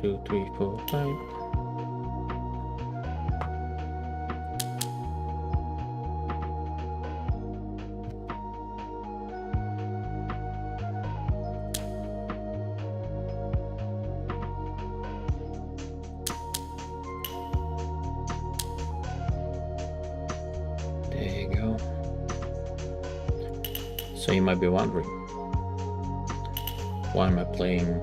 Two, three, four, five. There you go. So you might be wondering, why am I playing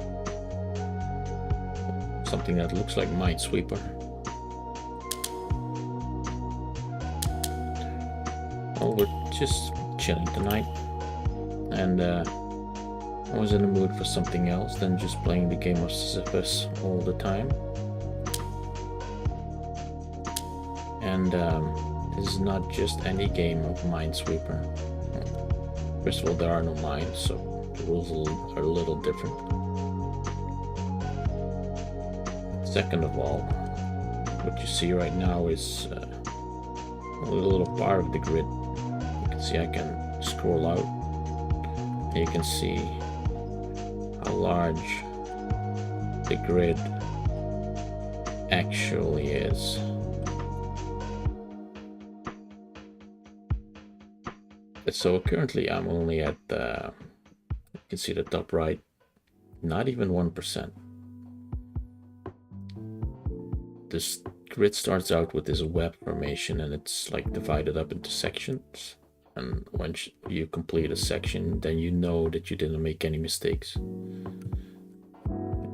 something that looks like Minesweeper? Well, we're just chilling tonight, and I was in the mood for something else than just playing the game of Sisyphus all the time. And this is not just any game of Minesweeper. First of all, there are no mines, so the rules are a little different. Second of all, what you see right now is a little part of the grid. You can see I can scroll out. And you can see how large the grid actually is. So currently I'm only at you can see the top right, not even 1%. This grid starts out with this web formation, and it's like divided up into sections. And once you complete a section, then you know that you didn't make any mistakes.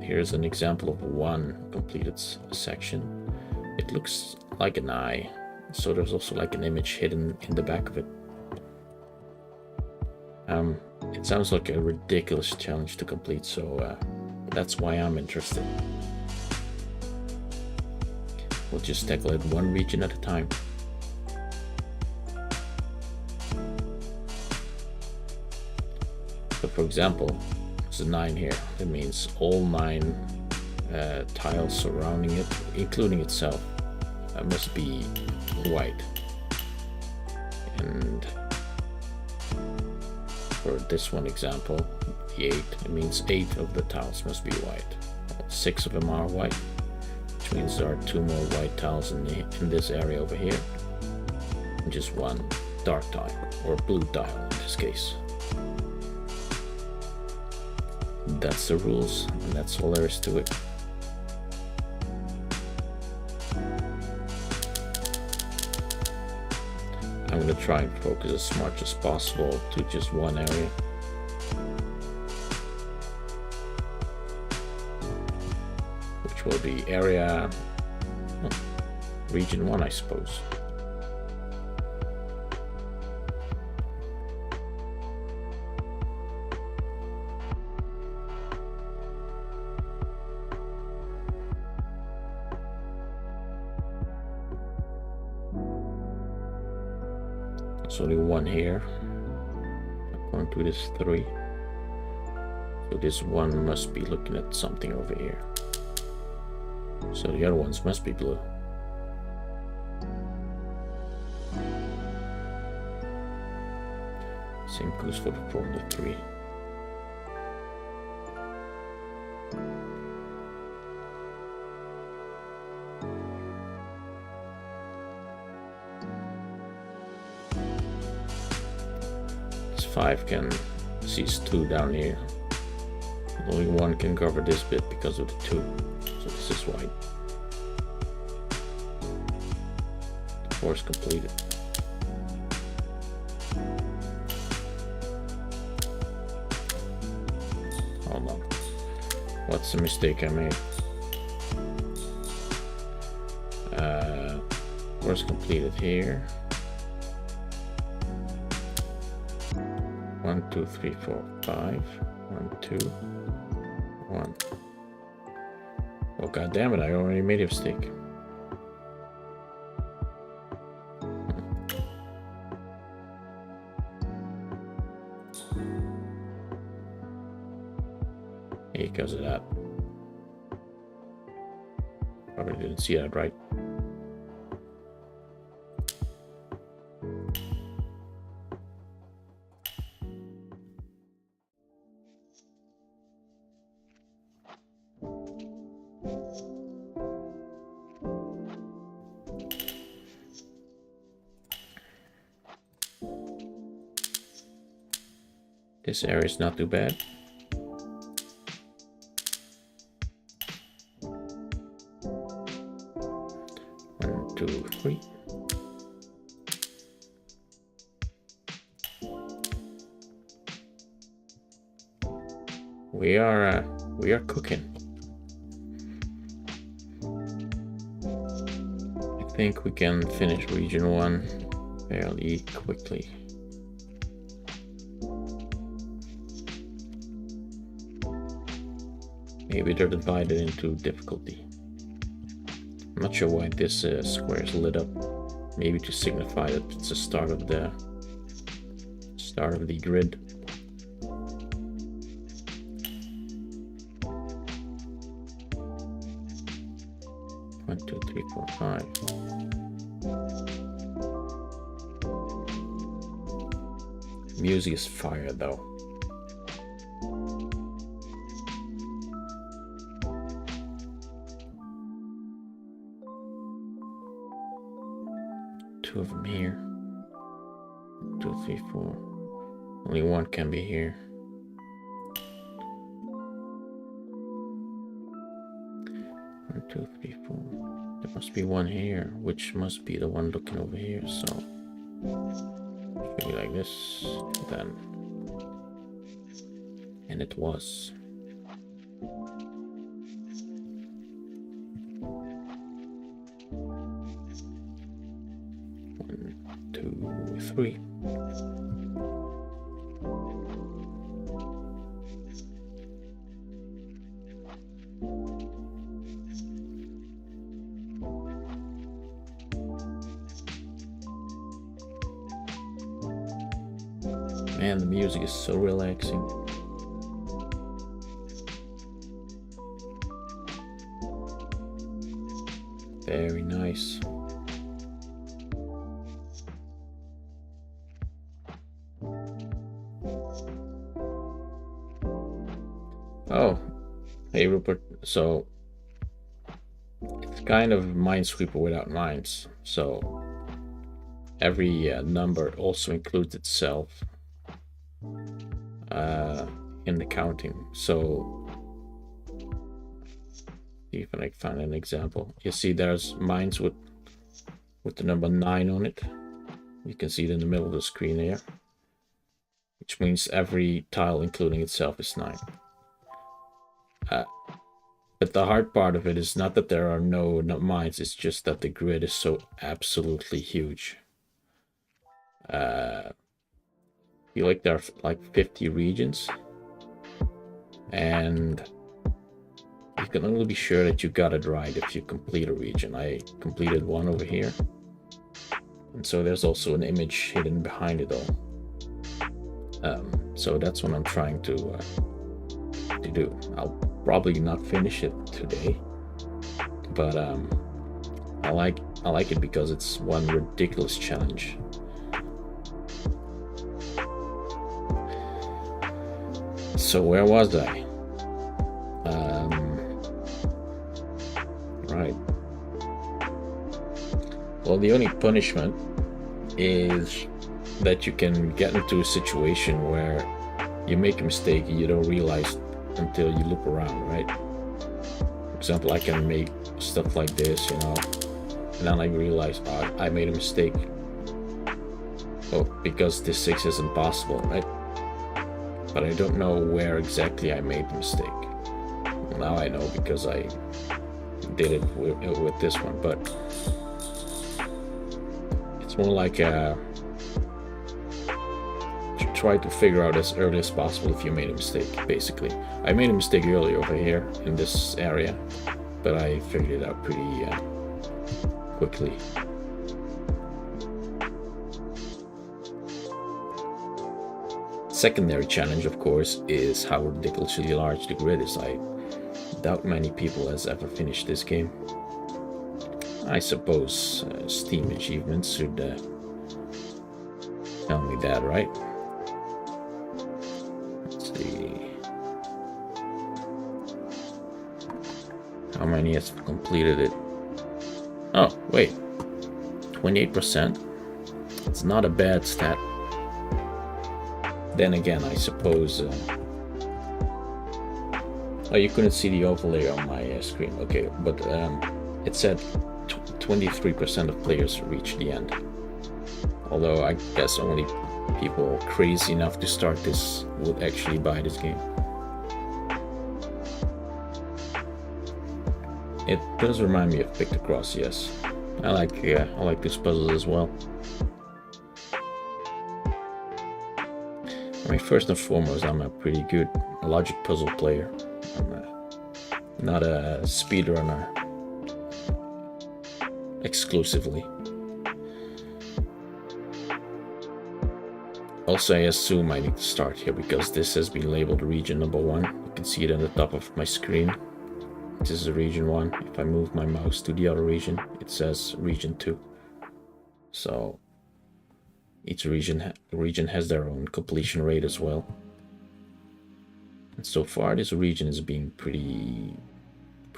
Here's an example of one completed section. It looks like an eye, so there's also like an image hidden in the back of it. It sounds like a ridiculous challenge to complete, so that's why I'm interested. We'll just tackle it one region at a time. So for example, there's a 9 here. That means all 9 tiles surrounding it, including itself, must be white. And for this one example, the 8, it means 8 of the tiles must be white. 6 of them are white, which means there are 2 more white tiles in this area over here, and just 1 dark tile, or blue tile in this case. That's the rules, and that's all there is to it. I'm going to try and focus as much as possible to just one area. Which will be area region 1, I suppose. There's only 1 here, according to this 3. So this 1 must be looking at something over here. So the other ones must be blue. Same goes for the 4 and the 3. This 5 can seize 2 down here. Only 1 can cover this bit because of the 2. So this is white. The 4 is completed. Hold on. What's the mistake I made? 4 is completed here. 1, 2, 3, 4, 5. 1, 2, 1. Oh, god damn it, I already made a mistake. Because of that. Probably didn't see that right. This area is not too bad. One, two, three. We are cooking. I think we can finish region 1 fairly quickly. Maybe they're divided into difficulty. I'm not sure why this square is lit up. Maybe to signify that it's the start of the grid. One, two, three, four, 5. Music is fire though. Two of them here. 2, 3, 4. Only 1 can be here. 1, 2, 3, 4. There must be 1 here, which must be the one looking over here. So maybe like this, then, and it was. 1, 2, 3. Man, the music is so relaxing. Very nice. Oh, hey Rupert. So it's kind of Minesweeper without mines. So every number also includes itself in the counting. So see if I can find an example. You see there's mines with the number 9 on it. You can see it in the middle of the screen here, which means every tile including itself is 9. But the hard part of it is not that there are no mines, it's just that the grid is so absolutely huge. I feel like there are like 50 regions, and you can only be sure that you got it right if you complete a region. I completed one over here, and so there's also an image hidden behind it all. So that's what I'm trying to do. I'll probably not finish it today, but I like it because it's one ridiculous challenge. So where was I? Right. Well, the only punishment is that you can get into a situation where you make a mistake and you don't realize until you look around, right? For example, I can make stuff like this, and then I realize, oh, I made a mistake. Oh, because this 6 is impossible, right? But I don't know where exactly I made the mistake. Now I know because I did it with this one, but it's more like try to figure out as early as possible if you made a mistake, basically. I made a mistake earlier over here in this area, but I figured it out pretty quickly. Secondary challenge, of course, is how ridiculously large the grid is. I doubt many people has ever finished this game. I suppose Steam achievements should tell me that, right? Let's see. How many has completed it? Oh, wait. 28%? It's not a bad stat. Then again, I suppose... oh, you couldn't see the overlay on my screen. Okay, but it said 23% of players reach the end. Although I guess only people crazy enough to start this would actually buy this game. It does remind me of Pictocross, yes. I like this puzzle as well. I mean, first and foremost, I'm a pretty good logic puzzle player. I'm not a speedrunner exclusively. Also, I assume I need to start here because this has been labeled region number 1. You can see it on the top of my screen. This is region 1. If I move my mouse to the other region, it says region 2. So each region has their own completion rate as well. And so far this region is being pretty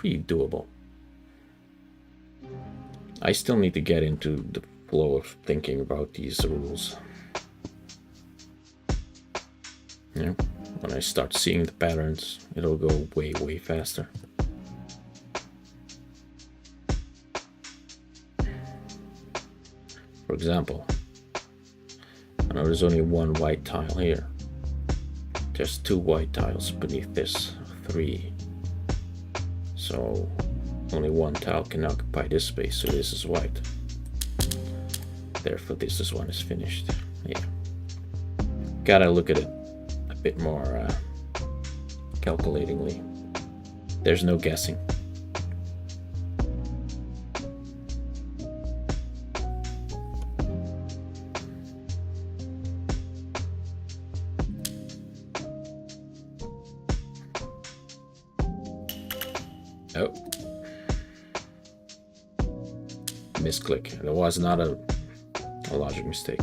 doable. I still need to get into the flow of thinking about these rules. Yeah, when I start seeing the patterns, it'll go way faster. For example, I know there's only one white tile here. There's 2 white tiles beneath this 3. So only 1 tile can occupy this space, so this is white. Therefore this one is finished. Yeah. Gotta look at it a bit more calculatingly. There's no guessing. Oh. Misclick. That was not a logic mistake.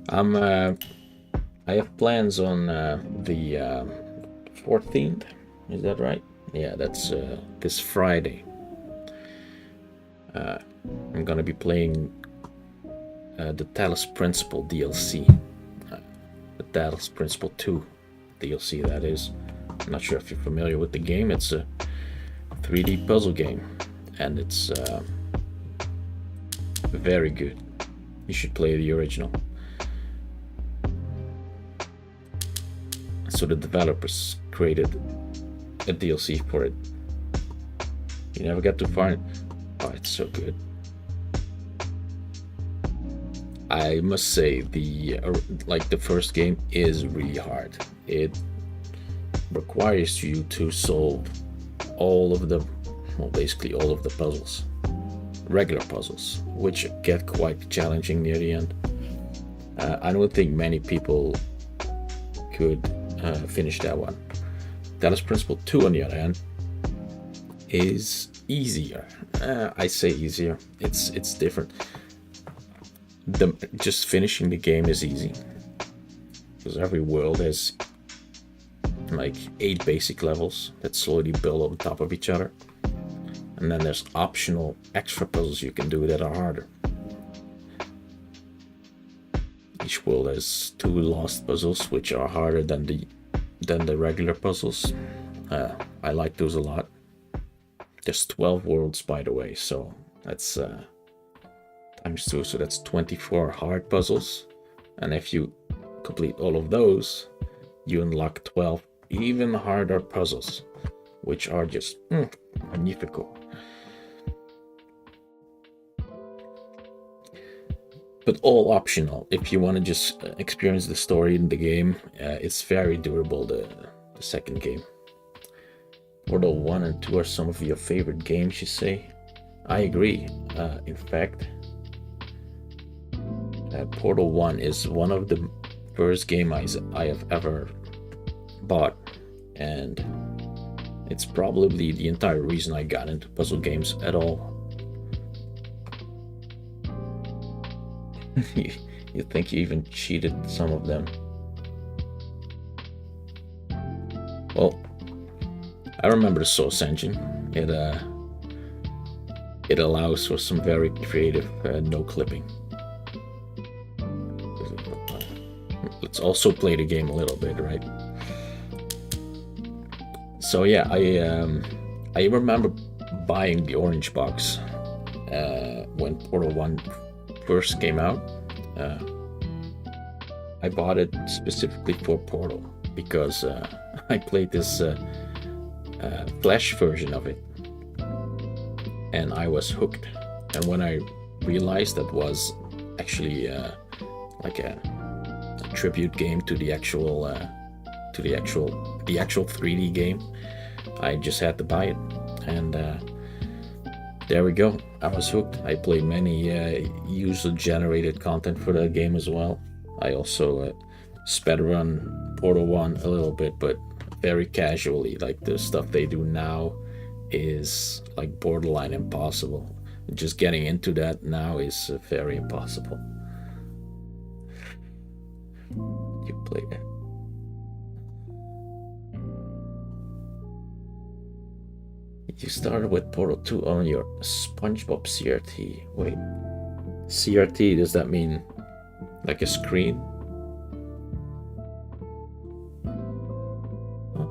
I have plans on the 14th. Is that right? Yeah, that's this Friday. I'm gonna be playing the Talos Principle DLC. The Talos Principle 2 DLC, that is. I'm not sure if you're familiar with the game. It's a 3D puzzle game, and it's very good. You should play the original. So the developers created a DLC for it. You never get to find it. Oh, it's so good. I must say the first game is really hard. It requires you to solve all of the, well, basically all of the puzzles, regular puzzles, which get quite challenging near the end. I don't think many people could finish that one. Talos Principle 2, on the other hand, is easier. I say easier. It's different. Just finishing the game is easy because every world has like 8 basic levels that slowly build on top of each other. And then there's optional extra puzzles you can do that are harder. Each world has 2 lost puzzles, which are harder than the regular puzzles. I like those a lot. There's 12 worlds, by the way, so that's times 2, so that's 24 hard puzzles. And if you complete all of those, you unlock 12 even harder puzzles, which are just magnifico. But all optional. If you want to just experience the story in the game, it's very durable, the second game. Portal 1 and 2 are some of your favorite games, you say? I agree. In fact, Portal 1 is one of the first games I have ever bought, and it's probably the entire reason I got into puzzle games at all. You think you even cheated some of them? Well, I remember the Source Engine. It allows for some very creative no clipping. Let's also play the game a little bit, right? So yeah, I remember buying the orange box when Portal 1 first came out. I bought it specifically for Portal because I played this Flash version of it and I was hooked. And when I realized that was actually like a tribute game to the actual 3D game, I just had to buy it, and there we go. I was hooked. I played many user-generated content for that game as well. I also speedrun Portal 1 a little bit, but very casually. Like the stuff they do now is like borderline impossible. Just getting into that now is very impossible. You play that. You started with Portal 2 on your SpongeBob CRT. Wait, CRT, does that mean like a screen? Huh.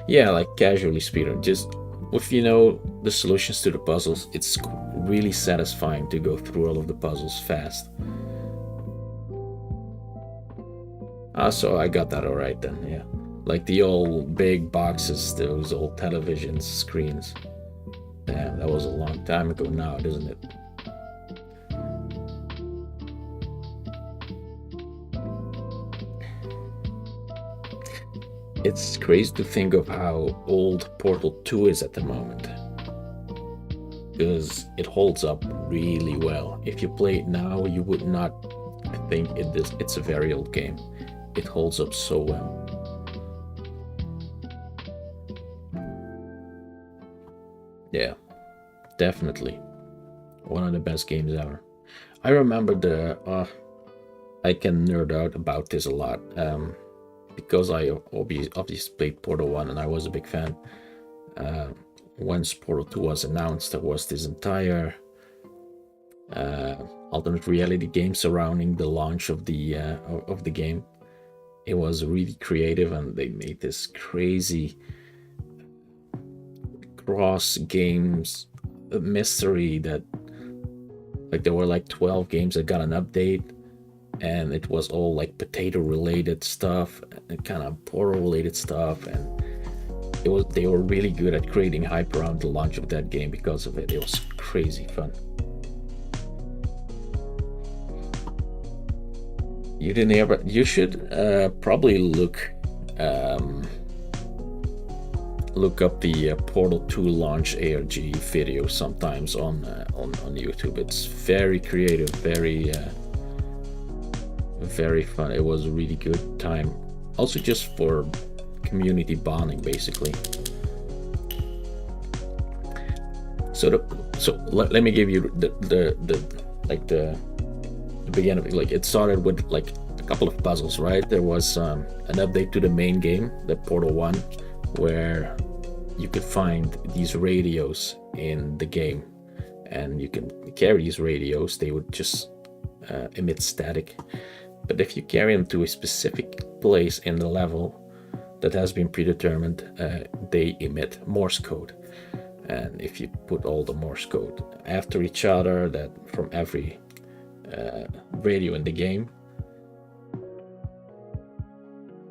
Yeah, like casually speedrun. Just if you know the solutions to the puzzles, it's really satisfying to go through all of the puzzles fast. So I got that alright then, yeah. Like the old big boxes, those old television screens. Damn, that was a long time ago now, isn't it? It's crazy to think of how old Portal 2 is at the moment, because it holds up really well. If you play it now, you would not think it's a very old game. It holds up so well. Yeah, definitely one of the best games ever. I remember I can nerd out about this a lot because I obviously played Portal 1 and I was a big fan. Once Portal 2 was announced, there was this entire alternate reality game surrounding the launch of the game. It was really creative, and they made this crazy cross games mystery that, like, there were like 12 games that got an update, and it was all like potato related stuff and kind of Portal related stuff, and they were really good at creating hype around the launch of that game because of it. It was crazy fun. You didn't ever. You should probably look up the Portal 2 launch ARG video sometimes on YouTube. It's very creative, very fun. It was a really good time. Also, just for community bonding, basically. So let me give you the beginning of it. Like, it started with like a couple of puzzles, right? There was an update to the main game, the Portal 1, where you could find these radios in the game, and you can carry these radios. They would just emit static, but if you carry them to a specific place in the level that has been predetermined, they emit Morse code. And if you put all the Morse code after each other, that from every radio in the game.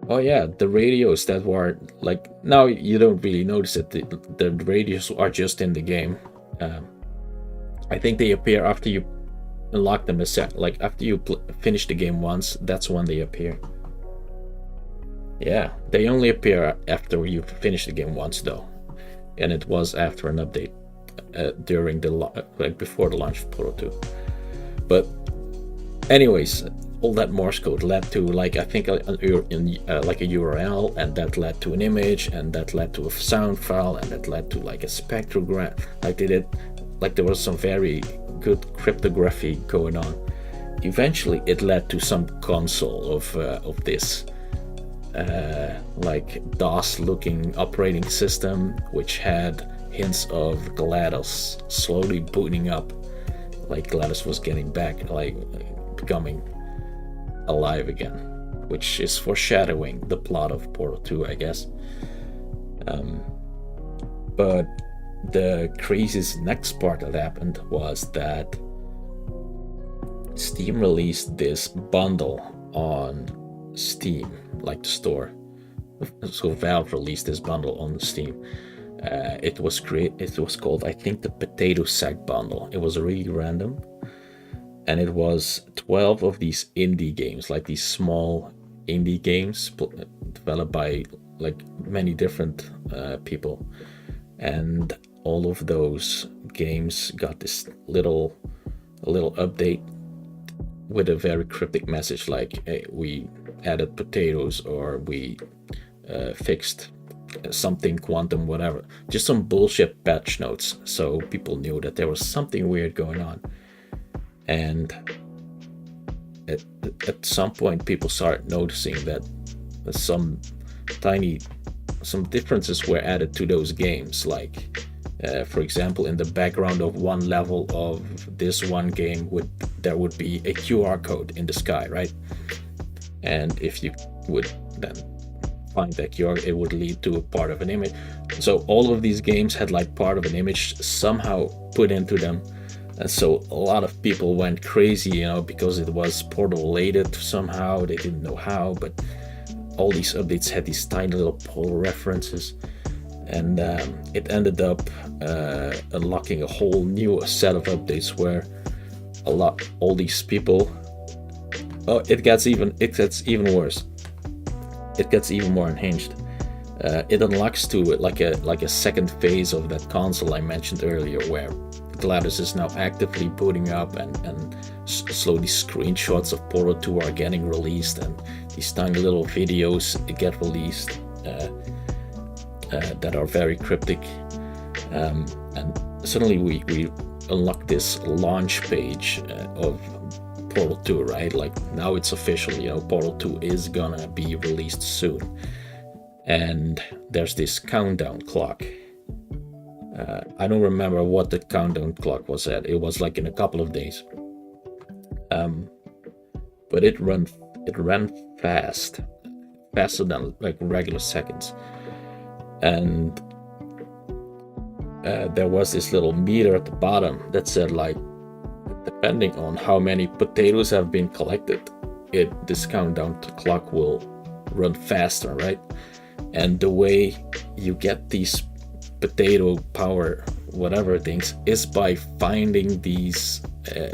Oh yeah, the radios that were like, now you don't really notice it. The radios are just in the game. I think they appear after you unlock them like after you finish the game once. That's when they appear. Yeah, they only appear after you finish the game once though, and it was after an update during the like before the launch of Portal 2. But anyways, all that Morse code led to like, I think like a URL, and that led to an image, and that led to a sound file, and that led to like a spectrogram. Like they did, like there was some very good cryptography going on. Eventually, it led to some console of this like DOS-looking operating system, which had hints of GLaDOS slowly booting up, like GLaDOS was getting back, like becoming alive again, which is foreshadowing the plot of Portal 2, I guess. But the craziest next part that happened was that Steam released this bundle on Steam, like the store. So Valve released this bundle on Steam. It was called, I think, the Potato Sack bundle. It was really random, and it was 12 of these indie games, like these small indie games developed by like many different people, and all of those games got this little update with a very cryptic message, like, hey, we added potatoes, or we fixed something quantum, whatever. Just some bullshit patch notes, so people knew that there was something weird going on. And at some point, people started noticing that some differences were added to those games. Like, for example, in the background of one level of this one game, there would be a QR code in the sky, right? And if you would then find that QR, it would lead to a part of an image. So all of these games had like part of an image somehow put into them. And so a lot of people went crazy, because it was Portal related somehow. They didn't know how, but all these updates had these tiny little Portal references. And it ended up unlocking a whole new set of updates where all these people. Oh, it gets even worse. It gets even more unhinged. It unlocks to like a second phase of that console I mentioned earlier, where GLaDOS is now actively booting up, and slowly screenshots of Portal 2 are getting released, and these tiny little videos get released that are very cryptic. And suddenly we unlock this launch page of Portal 2, right? Like now it's official, Portal 2 is gonna be released soon. And there's this countdown clock. I don't remember what the countdown clock was at. It was like in a couple of days. But it ran faster than like regular seconds. And there was this little meter at the bottom that said, like, depending on how many potatoes have been collected, this countdown clock will run faster, right? And the way you get these potato power whatever things is by finding these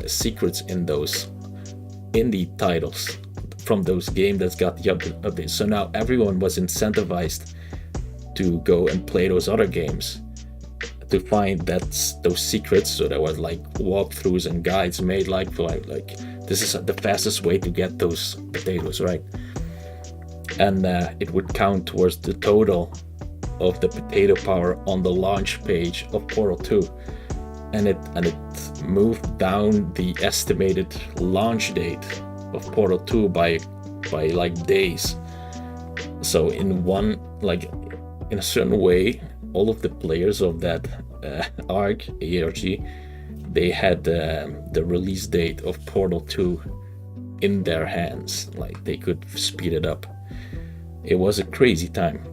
secrets in those indie titles from those games that's got the updates. So now everyone was incentivized to go and play those other games to find those secrets. So there was like walkthroughs and guides made like this is the fastest way to get those potatoes, right? And it would count towards the total of the potato power on the launch page of Portal 2, and it moved down the estimated launch date of Portal 2 by by like days. So in one, like in a certain way, all of the players of that ARG, they had the release date of Portal 2 in their hands. Like they could speed it up. It was a crazy time.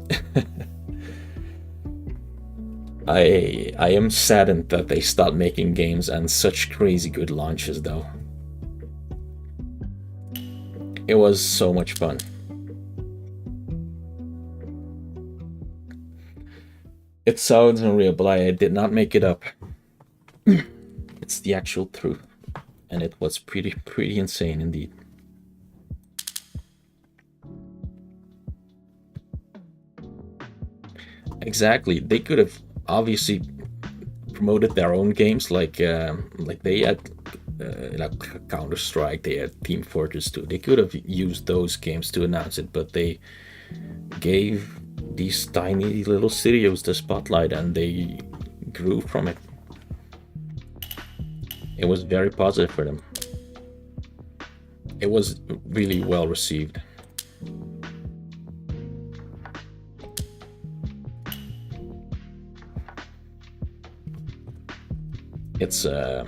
I am saddened that they stopped making games and such crazy good launches though. It was so much fun. It sounds unreal, but I did not make it up. It's the actual truth. And it was pretty insane indeed. Exactly. They could have obviously promoted their own games, like they had like Counter-Strike, they had Team Fortress 2. They could have used those games to announce it, but they gave these tiny little studios the spotlight and they grew from it. It was very positive for them. It was really well received. It's I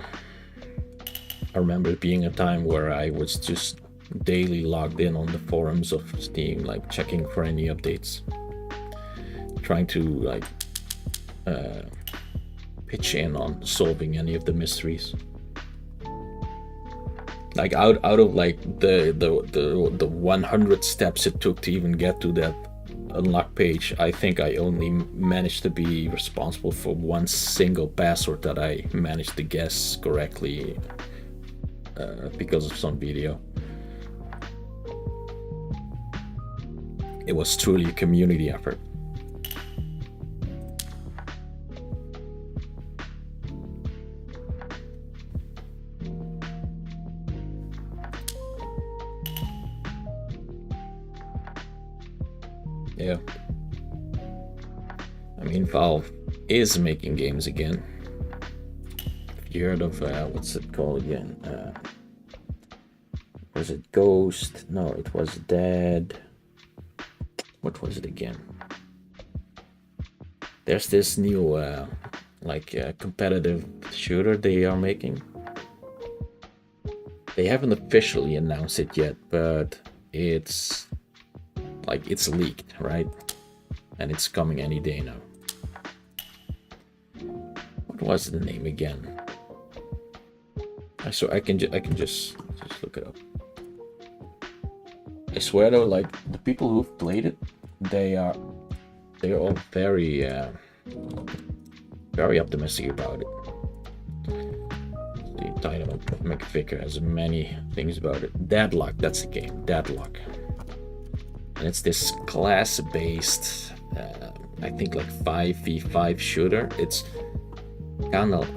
remember it being a time where I was just daily logged in on the forums of Steam, like checking for any updates, trying to like pitch in on solving any of the mysteries. Like out of like the 100 steps it took to even get to that unlock page, I think I only managed to be responsible for one single password that I managed to guess correctly because of some video. It was truly a community effort. Yeah. I mean, Valve is making games again. Have you heard of, what's it called again? Was it Ghost? No, it was Dead. What was it again? There's this new, competitive shooter they are making. They haven't officially announced it yet, but it's leaked, right? And it's coming any day now. What was the name again? So I can just look it up. I swear though, like the people who've played it, they're all very optimistic about it. The title McVicker has many things about it. Deadlock, that's the game. Deadlock. And it's this class-based, I think like 5v5 shooter. It's kind of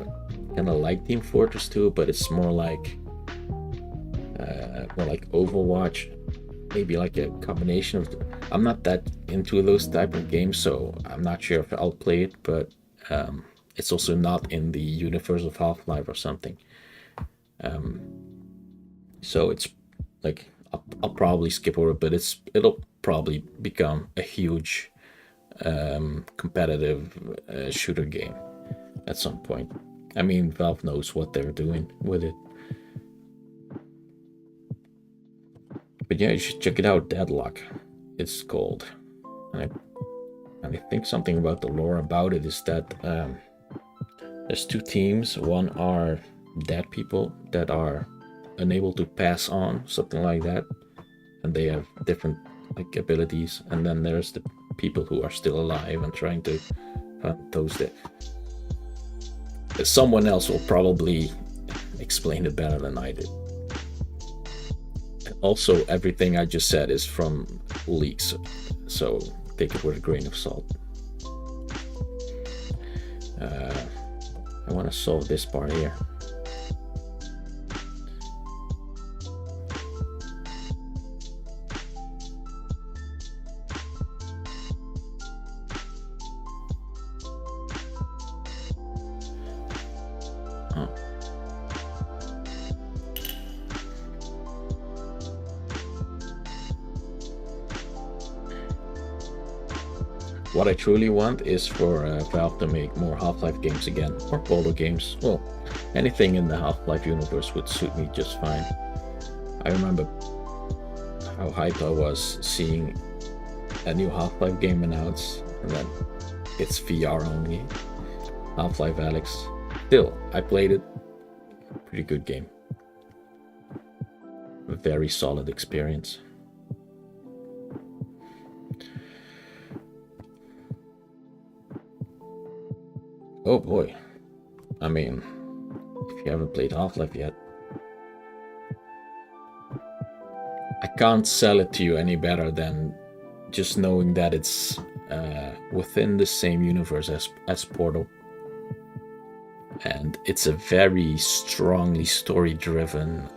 like Team Fortress 2, but it's more like Overwatch, maybe like a combination of. I'm not that into those type of games, so I'm not sure if I'll play it. But it's also not in the universe of Half-Life or something. So it's like I'll probably skip over it, but it'll probably become a huge competitive shooter game at some point. I mean, Valve knows what they're doing with it. But yeah, you should check it out. Deadlock, it's called. And I think something about the lore about it is that there's two teams. One are dead people that are unable to pass on, something like that, and they have different like abilities. And then there's the people who are still alive and trying to hunt those that. Someone else will probably explain it better than I did. Also, everything I just said is from leaks, so take it with a grain of salt. I want to solve this part here. what I truly want is for Valve to make more Half-Life games again, or Portal games. Well, anything in the Half-Life universe would suit me just fine. I remember how hyped I was seeing a new Half-Life game announced, and then it's VR only. Half-Life Alyx. Still, I played it. Pretty good game. A very solid experience. Oh boy. I mean, if you haven't played Half-Life yet, I can't sell it to you any better than just knowing that it's within the same universe as Portal. And it's a very strongly story-driven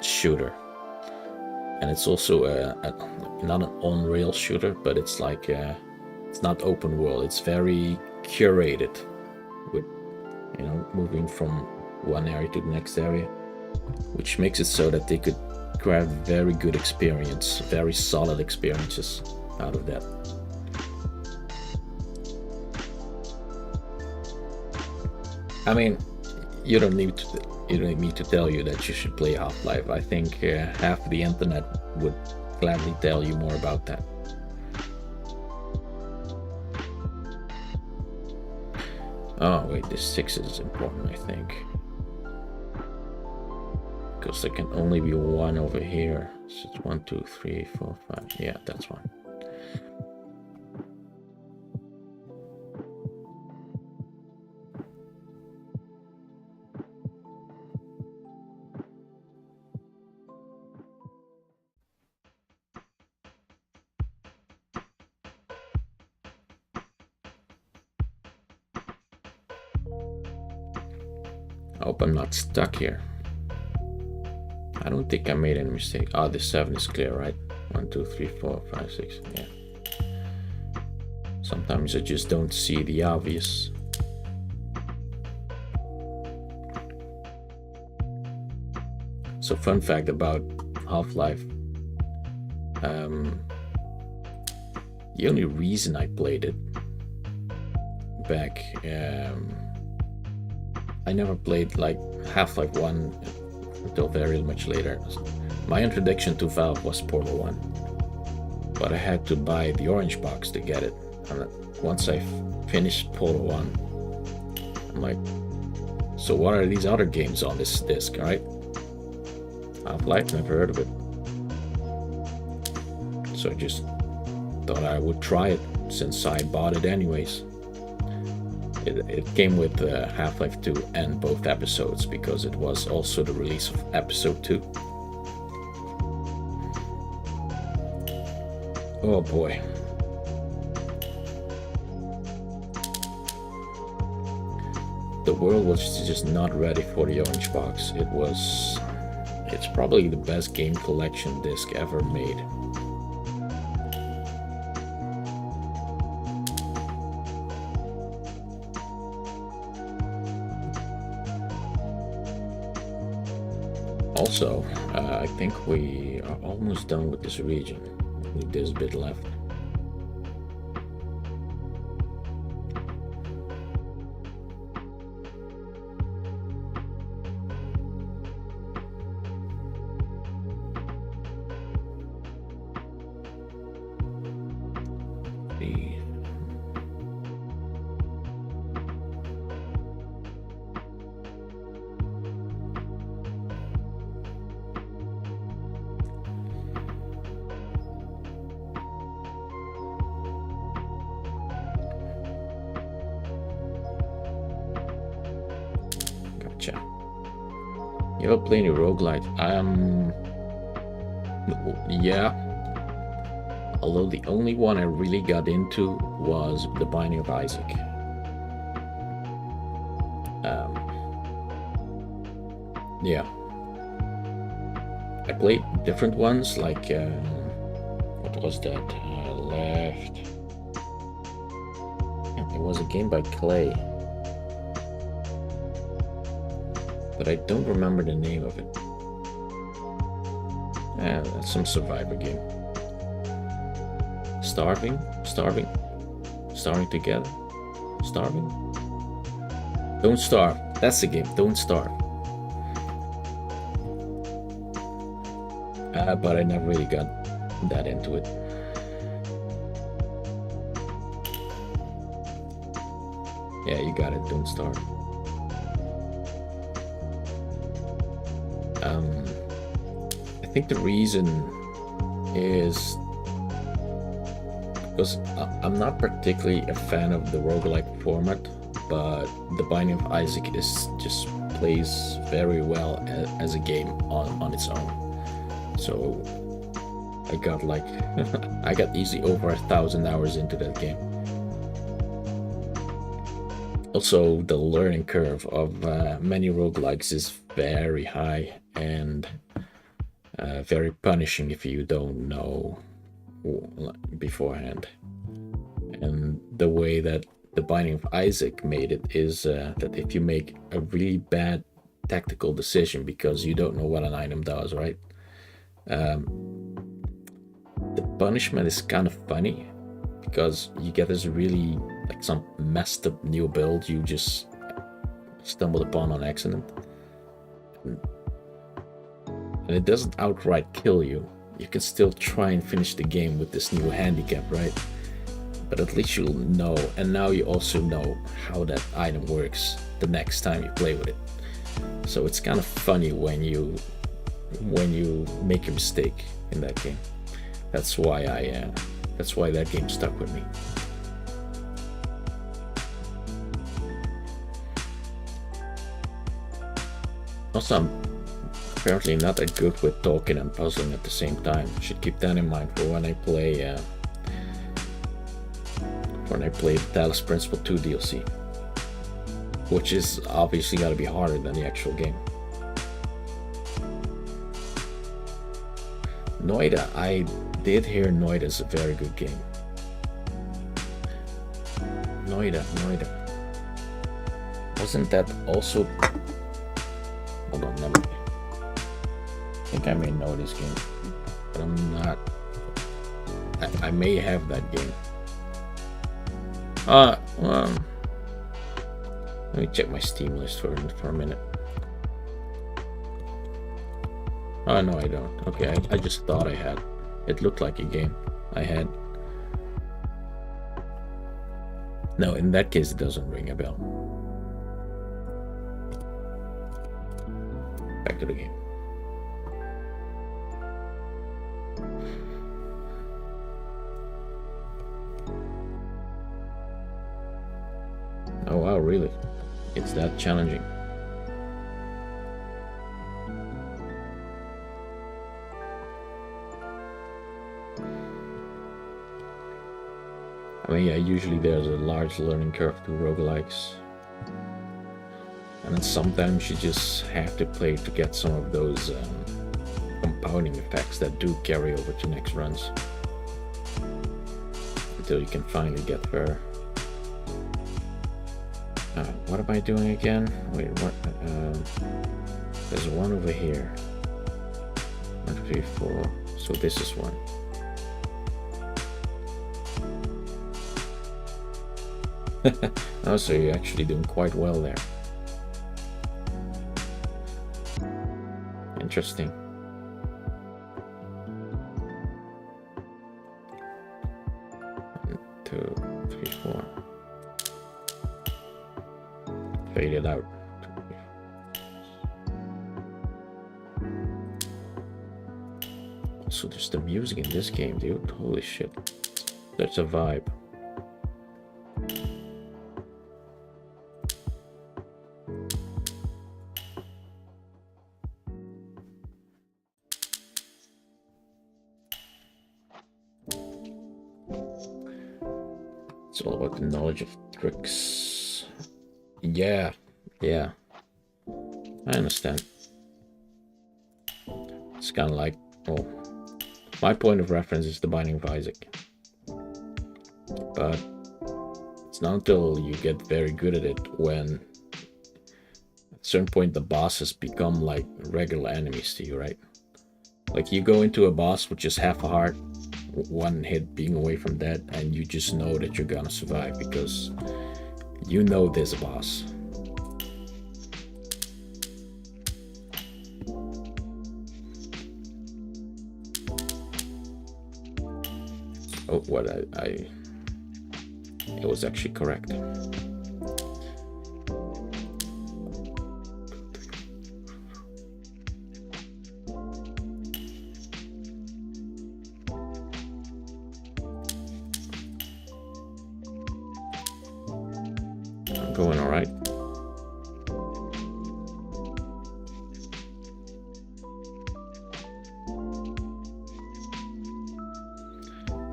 shooter. And it's also not an on-rail shooter, but it's like it's not open world. It's very curated, with moving from one area to the next area, which makes it so that they could grab very good experience, very solid experiences out of that. I mean, you don't need me to tell you that you should play Half-Life. I think half the internet would gladly tell you more about that. Oh wait, this 6 is important, I think, because there can only be one over here. So it's 1, 2, 3, 4, 5. Yeah, that's one. I hope I'm not stuck here. I don't think I made any mistake. Oh, this 7 is clear, right? 1, 2, 3, 4, 5, 6. Yeah. Sometimes I just don't see the obvious. So, fun fact about Half-Life. The only reason I played it back, I never played like Half-Life 1 until very much later. My introduction to Valve was Portal 1, but I had to buy the orange box to get it. And once I finished Portal 1, I'm like, so what are these other games on this disc, right? Half-Life, never heard of it. So I just thought I would try it since I bought it anyways. It came with Half-Life 2 and both episodes, because it was also the release of episode 2. Oh boy. The world was just not ready for the orange box. It's probably the best game collection disc ever made. Also, I think we are almost done with this region. There's a bit left. You ever play any roguelite? Yeah. Although the only one I really got into was The Binding of Isaac. Yeah. I played different ones, like what was that? Left. It was a game by Clay, but I don't remember the name of it. That's some survivor game. Starving together. Starving. Don't Starve. That's the game. Don't Starve. But I never really got that into it. Yeah, you got it. Don't Starve. I think the reason is because I'm not particularly a fan of the roguelike format, but The Binding of Isaac just plays very well as a game on its own. So I got like I got easily over 1,000 hours into that game. Also, the learning curve of many roguelikes is very high and very punishing if you don't know beforehand. And the way that The Binding of Isaac made it is that if you make a really bad tactical decision because you don't know what an item does, right? The punishment is kind of funny because you get this really like some messed up new build you just stumbled upon on accident, and it doesn't outright kill you. You can still try and finish the game with this new handicap, right? But at least you'll know, and now you also know how that item works the next time you play with it. So it's kind of funny when you make a mistake in that game. That's why that game stuck with me. Also, I'm apparently not that good with talking and puzzling at the same time. Should keep that in mind for when I play the Talos Principle 2 DLC, which is obviously got to be harder than the actual game. Noita, I did hear Noita is a very good game. Noita. Wasn't that also... Hold on, let me... I think I may know this game, but I'm not... I may have that game. Let me check my Steam list for a minute. Oh, no, I don't. Okay, I just thought I had. It looked like a game I had. No, in that case, it doesn't ring a bell. Back to the game. Oh, wow, really? It's that challenging. I mean, yeah, usually there's a large learning curve to roguelikes. And then sometimes you just have to play to get some of those compounding effects that do carry over to next runs. Until you can finally get there. What am I doing again? Wait, what? There's one over here. 1, 2, 3, 4. So this is one. Oh, so you're actually doing quite well there. Interesting. One, 2, 3, 4. Fade it out. So there's the music in this game, dude. Holy shit. That's a vibe. It's all about the knowledge of tricks. Yeah. I understand. It's kind of like, well, my point of reference is The Binding of Isaac. But it's not until you get very good at it when at a certain point the bosses become like regular enemies to you, right? Like you go into a boss with just half a heart, one hit being away from that, and you just know that you're gonna survive because you know there's a boss. Oh, what it was actually correct. I'm going all right.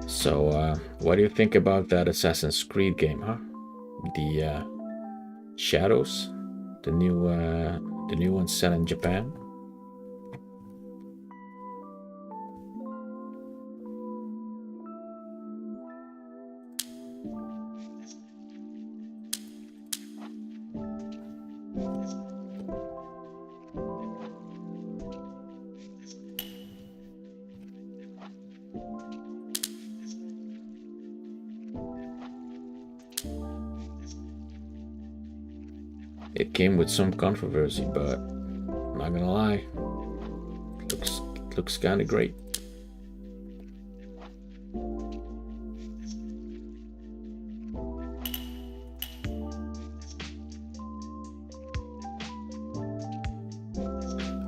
So, what do you think about that Assassin's Creed game, huh? The Shadows, the new one set in Japan. It came with some controversy, but I'm not gonna lie, it looks kind of great.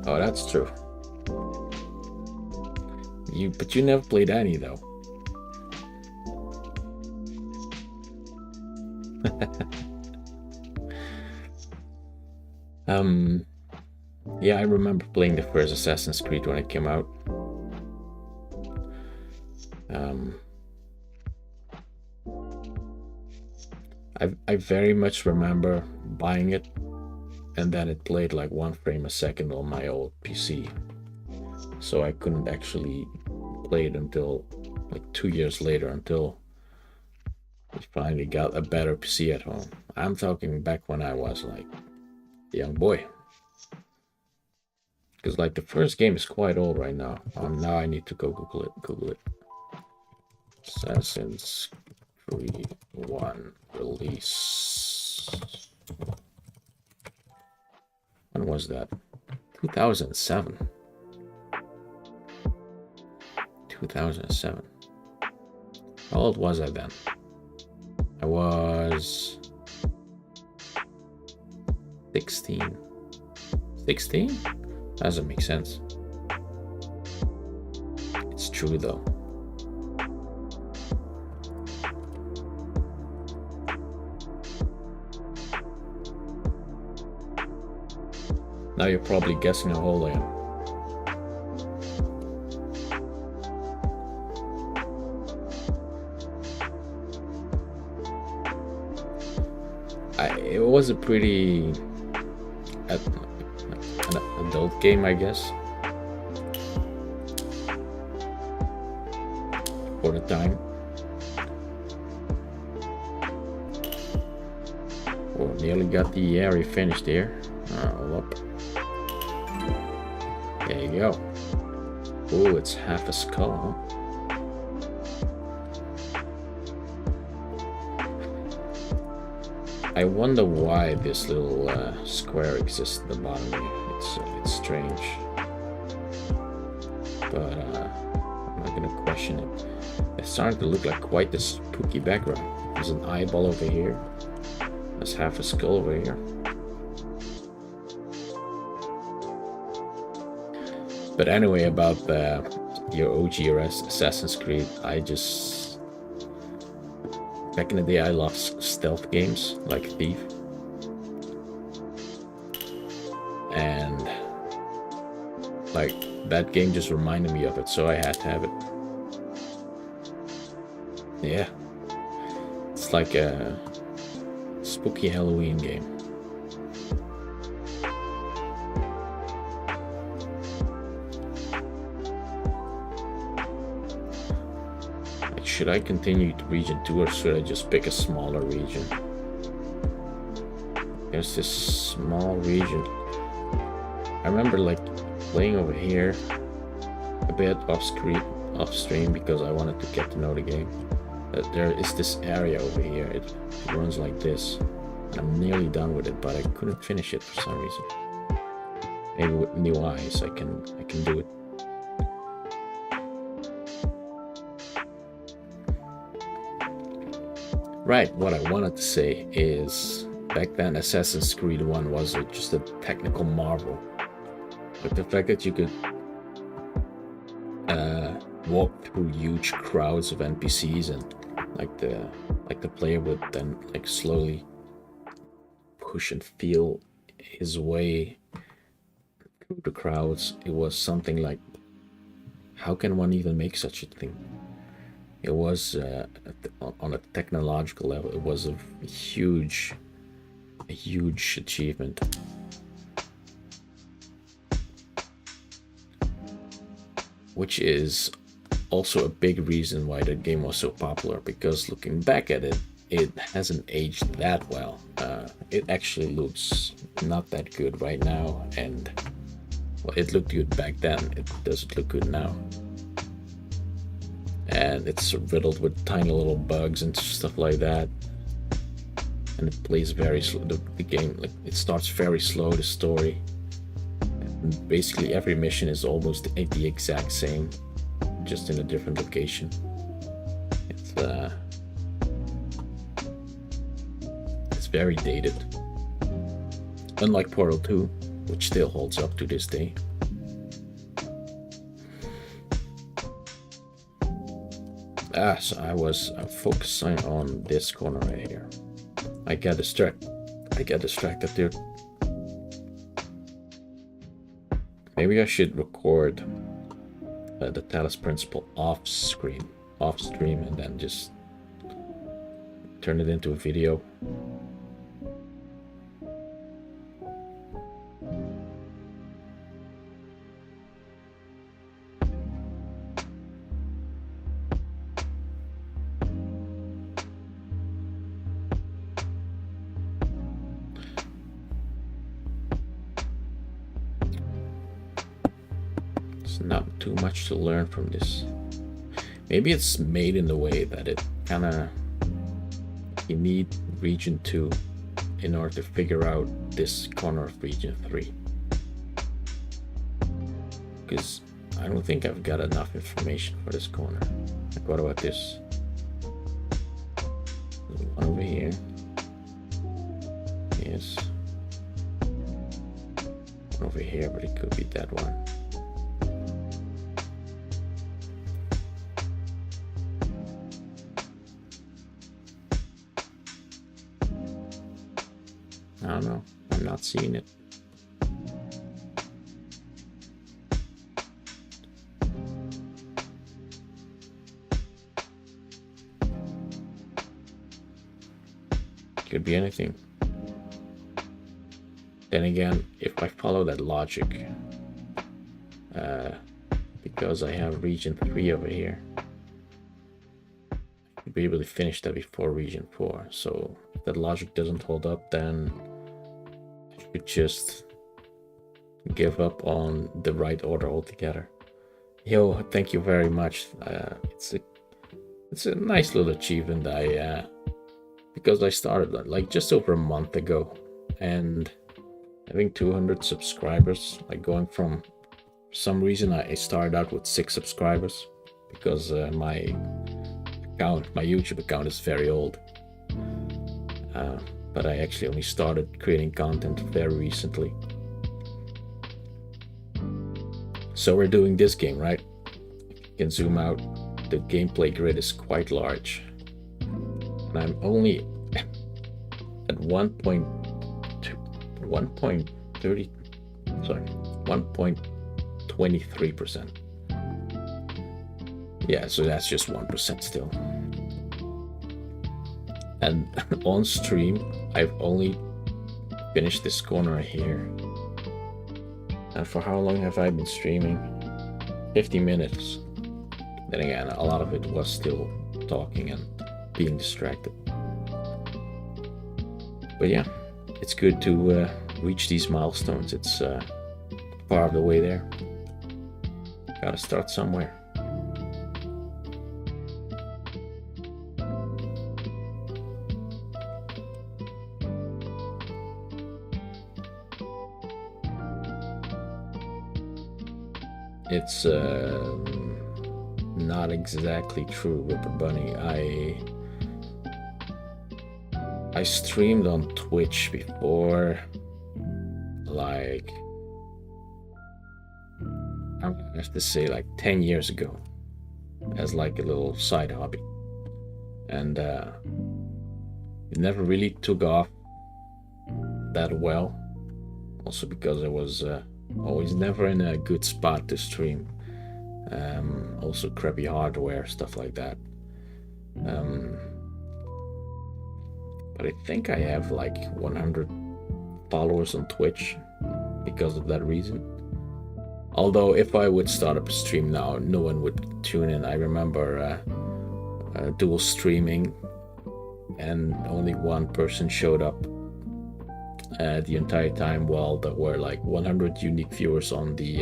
Oh, that's true. But you never played any though. Yeah, I remember playing the first Assassin's Creed when it came out. I very much remember buying it, and then it played like 1 frame a second on my old PC, so I couldn't actually play it until like 2 years later, until we finally got a better PC at home. I'm talking back when I was like a young boy, because like the first game is quite old right now. Now I need to go Google it. Assassin's Creed 1 release. When was that? 2007. 2007. How old was I then? I was 16. 16? Doesn't make sense. It's true though. Now you're probably guessing how old I am. It was a pretty an adult game, I guess, for the time. Well, nearly got the area finished here. All up. There you go. Oh, it's half a skull, huh? I wonder why this little square exists at the bottom here. It's strange, but I'm not gonna question it. It's starting to look like quite a spooky background. There's an eyeball over here. There's half a skull over here. But anyway, about your OG Assassin's Creed, back in the day, I loved stealth games like Thief, and like that game just reminded me of it, so I had to have it. Yeah, it's like a spooky Halloween game. Should I continue to region 2 or should I just pick a smaller region? There's this small region. I remember like playing over here a bit off off stream because I wanted to get to know the game. There is this area over here. It runs like this. And I'm nearly done with it, but I couldn't finish it for some reason. Maybe with new eyes I can do it. Right, what I wanted to say is back then Assassin's Creed 1 was just a technical marvel. But the fact that you could walk through huge crowds of NPCs and like the player would then like slowly push and feel his way through the crowds, it was something like, how can one even make such a thing? It was on a technological level, it was a huge achievement. Which is also a big reason why the game was so popular, because looking back at it, it hasn't aged that well. It actually looks not that good right now, and well, it looked good back then. It doesn't look good now. And it's riddled with tiny little bugs and stuff like that. And it plays very slow. The game, like, it starts very slow, the story. And basically every mission is almost the exact same, just in a different location. It's very dated. Unlike Portal 2, which still holds up to this day. So I was focusing on this corner right here. I get distracted, dude. Maybe I should record the Talos Principle off stream, and then just turn it into a video. Not too much to learn from this. Maybe it's made in the way that it kinda, you need region 2 in order to figure out this corner of region 3, because I don't think I've got enough information for this corner. Like, what about this? There's one over here. Yes, one over here, but it could be that one. I don't know. I'm not seeing it. Could be anything. Then again, if I follow that logic, because I have region 3 over here, I'd be able to finish that before region 4. So if that logic doesn't hold up, then I should just give up on the right order altogether. Yo, thank you very much. It's a nice little achievement. Because I started like just over a month ago, and having 200 subscribers, like going from, for some reason I started out with 6 subscribers because my YouTube account is very old. But I actually only started creating content very recently. So we're doing this game, right? You can zoom out. The gameplay grid is quite large. And I'm only at 1.23%. Yeah, so that's just 1% still. And on stream, I've only finished this corner here. And for how long have I been streaming? 50 minutes. Then again, a lot of it was still talking and being distracted. But yeah, it's good to reach these milestones. It's part of the way there. Gotta start somewhere. It's not exactly true, Ripper Bunny. I streamed on Twitch before, like, I have to say, like 10 years ago, as like a little side hobby, and it never really took off that well. Also because I was always never in a good spot to stream. Also crappy hardware, stuff like that. But I think I have like 100 followers on Twitch because of that reason. Although if I would start up a stream now, no one would tune in. I remember dual streaming and only one person showed up the entire time, while there were like 100 unique viewers on the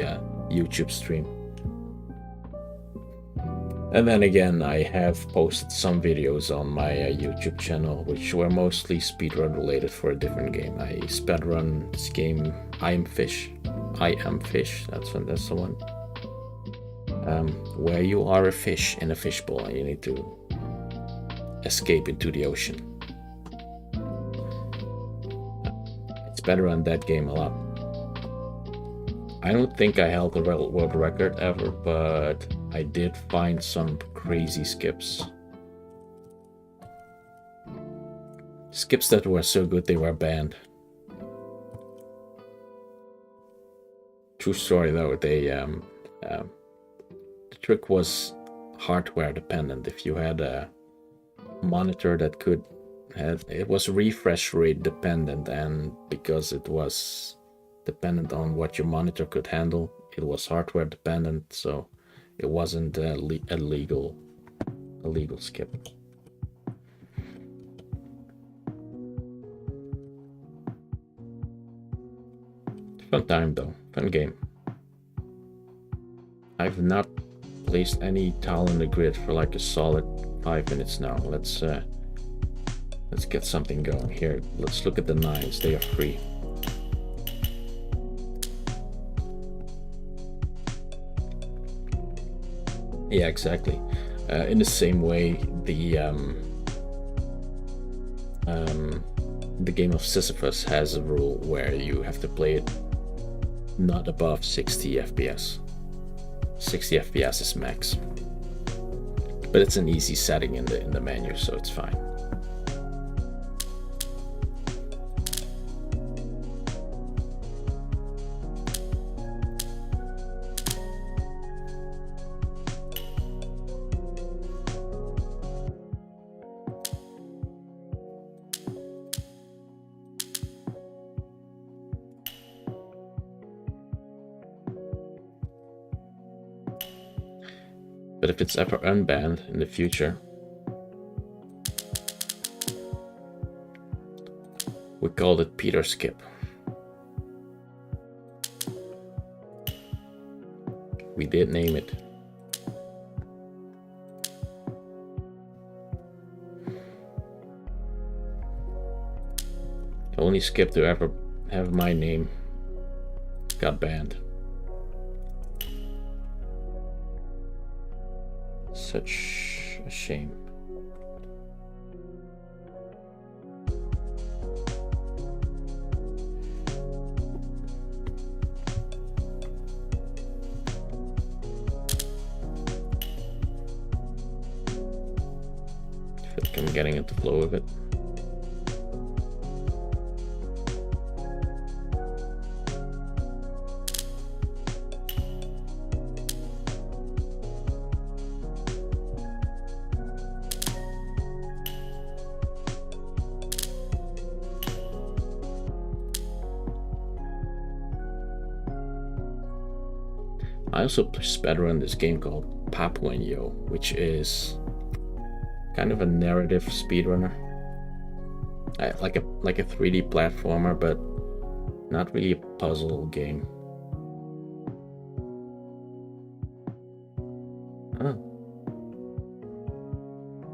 YouTube stream. And then again, I have posted some videos on my YouTube channel, which were mostly speedrun related for a different game. I speedrun this game, I Am Fish. That's the one. Where you are a fish in a fishbowl and you need to escape into the ocean. It's better on that game a lot. I don't think I held the world record ever, but I did find some crazy skips. Skips that were so good they were banned. True story though, the trick was hardware dependent. If you had a monitor that it was refresh rate dependent, and because it was dependent on what your monitor could handle, it was hardware dependent, so it wasn't a legal skip. Fun time though, fun game. I've not placed any tile in the grid for like a solid 5 minutes now. Let's get something going here. Let's look at the 9s. They are free. Yeah, exactly. In the same way, the game of Sisyphus has a rule where you have to play it not above 60 FPS. 60 FPS is max, but it's an easy setting in the menu, so it's fine. But if it's ever unbanned in the future, we called it Peter Skip. We did name it. The only skip to ever have my name got banned. Such a shame. I feel like I'm getting into the flow of it. I also speedrun this game called Papuenyo, which is kind of a narrative speedrunner, like a 3D platformer, but not really a puzzle game. Oh,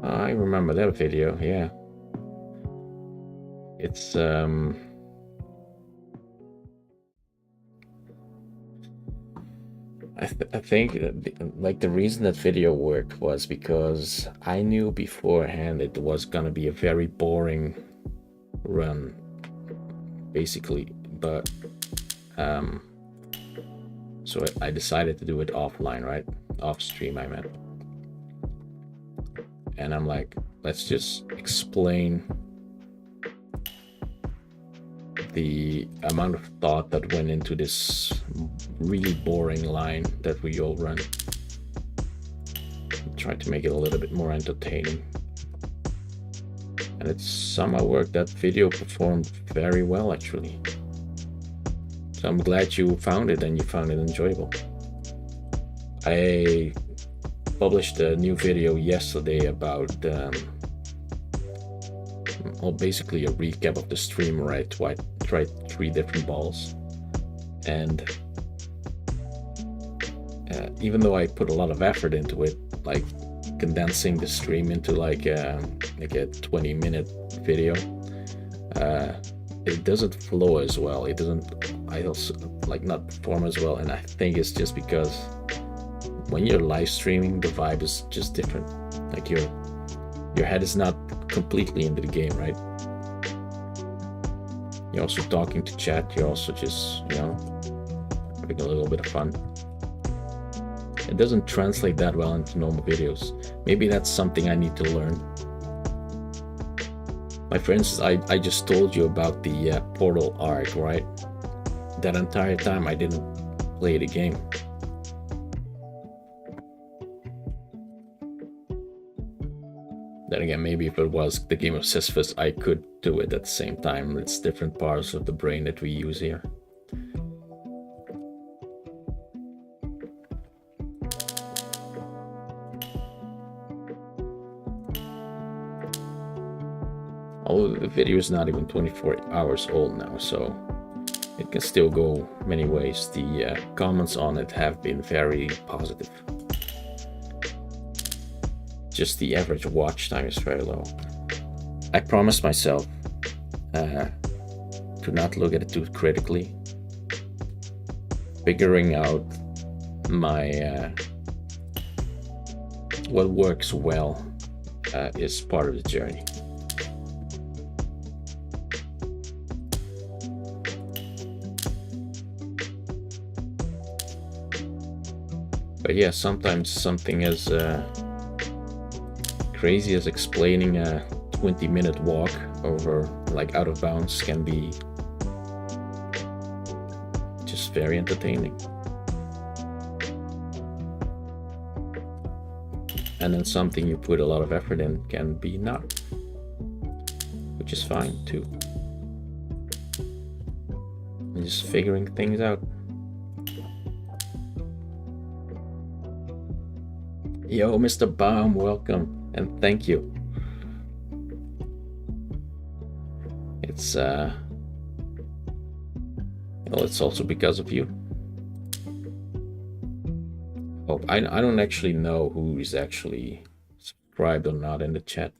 I remember that video. Yeah, it's I think like the reason that video worked was because I knew beforehand it was gonna be a very boring run, basically. But so I decided to do it offline, right? Off stream, I meant. And I'm like, let's just explain the amount of thought that went into this really boring line that we all run. Try to make it a little bit more entertaining. And it's somehow worked. That video performed very well, actually. So I'm glad you found it and you found it enjoyable. I published a new video yesterday about well, basically a recap of the stream where I tried 3 different balls, and even though I put a lot of effort into it, like condensing the stream into like a 20-minute video, it doesn't flow as well. It doesn't, I also like not perform as well, and I think it's just because when you're live streaming, the vibe is just different. Like your head is not completely into the game, right? You're also talking to chat. You're also just, you know, having a little bit of fun. It doesn't translate that well into normal videos. Maybe that's something I need to learn. Like for instance, I just told you about the Portal arc, right? That entire time I didn't play the game. Then again, maybe if it was the game of Sisyphus, I could do it at the same time. It's different parts of the brain that we use here. Although the video is not even 24 hours old now, so it can still go many ways. The comments on it have been very positive. Just the average watch time is very low. I promised myself to not look at it too critically. Figuring out my what works well is part of the journey. But yeah, sometimes something as crazy as explaining a 20-minute walk over like out of bounds can be just very entertaining. And then something you put a lot of effort in can be not, which is fine too. And just figuring things out. Yo, Mr. Baum, welcome. And thank you. It's well, it's also because of you. Oh, I don't actually know who is actually subscribed or not in the chat.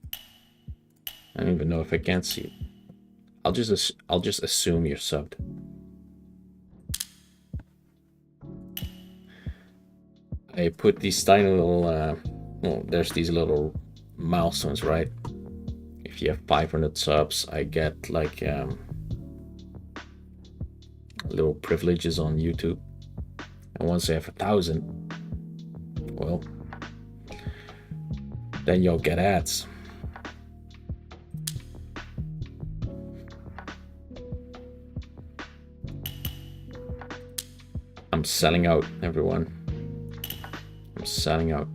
I don't even know if I can see it. I'll just assume you're subbed. I put these tiny little well, there's these little milestones, right? If you have 500 subs, I get like little privileges on YouTube, and once I have 1,000, well, then you'll get ads. I'm selling out, everyone. I'm selling out.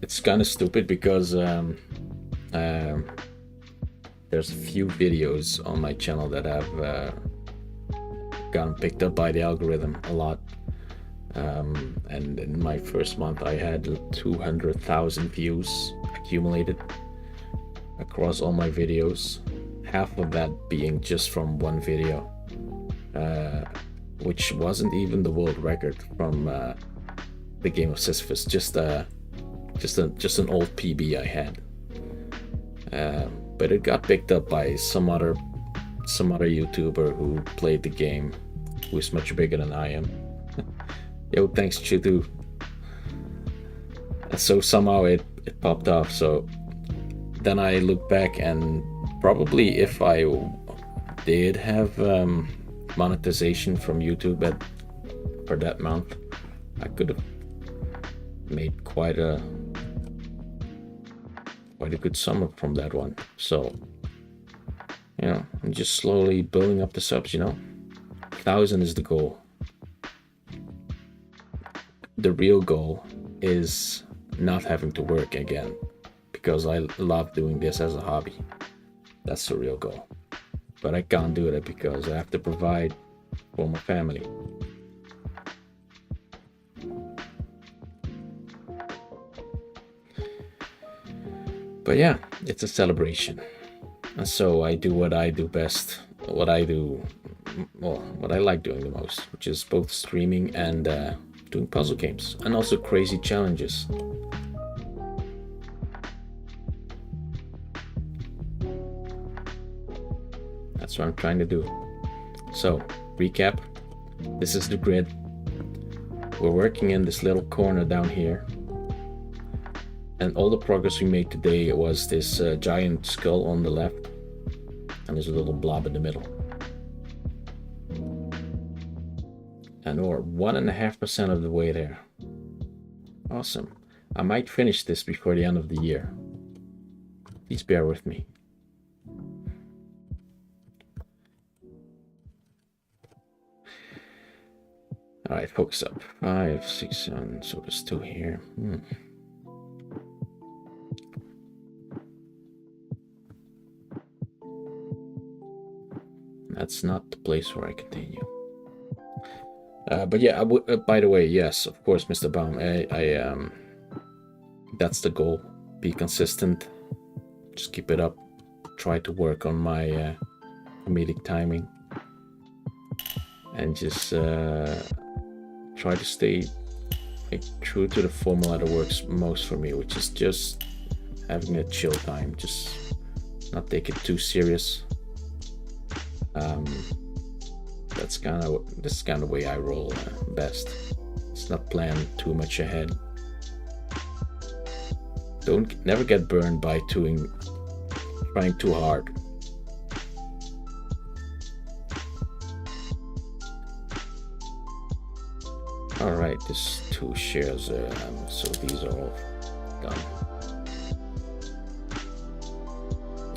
It's kind of stupid because there's a few videos on my channel that have gotten picked up by the algorithm a lot, and in my first month I had 200,000 views accumulated across all my videos, half of that being just from one video, which wasn't even the world record from the game of Sisyphus, just an old PB I had, but it got picked up by some other some other YouTuber who played the game, who is much bigger than I am. Yo, thanks, Chidu. So somehow it popped off. So then I look back, and probably if I did have monetization from YouTube for that month, I could have made quite a good sum from that one. So, you know, I'm just slowly building up the subs, you know. 1,000 is the goal. The real goal is not having to work again, because I love doing this as a hobby. That's the real goal. But I can't do that because I have to provide for my family. But yeah, it's a celebration. And so I do what I do best, what I like doing the most, which is both streaming and doing puzzle games, and also crazy challenges. That's what I'm trying to do. So, recap. This is the grid. We're working in this little corner down here. And all the progress we made today was this giant skull on the left, and there's a little blob in the middle. And we're 1.5% of the way there. Awesome. I might finish this before the end of the year. Please bear with me. All right, focus up. 5, 6, 7. So there's 2 here. That's not the place where I continue. But yeah, by the way, yes, of course, Mr. Baum. I that's the goal. Be consistent. Just keep it up. Try to work on my comedic timing, and just try to stay true to the formula that works most for me, which is just having a chill time. Just not take it too serious. This is kind of the way I roll best. It's not plan too much ahead. Never get burned by trying too hard. All right, there's 2 shares, so these are all done.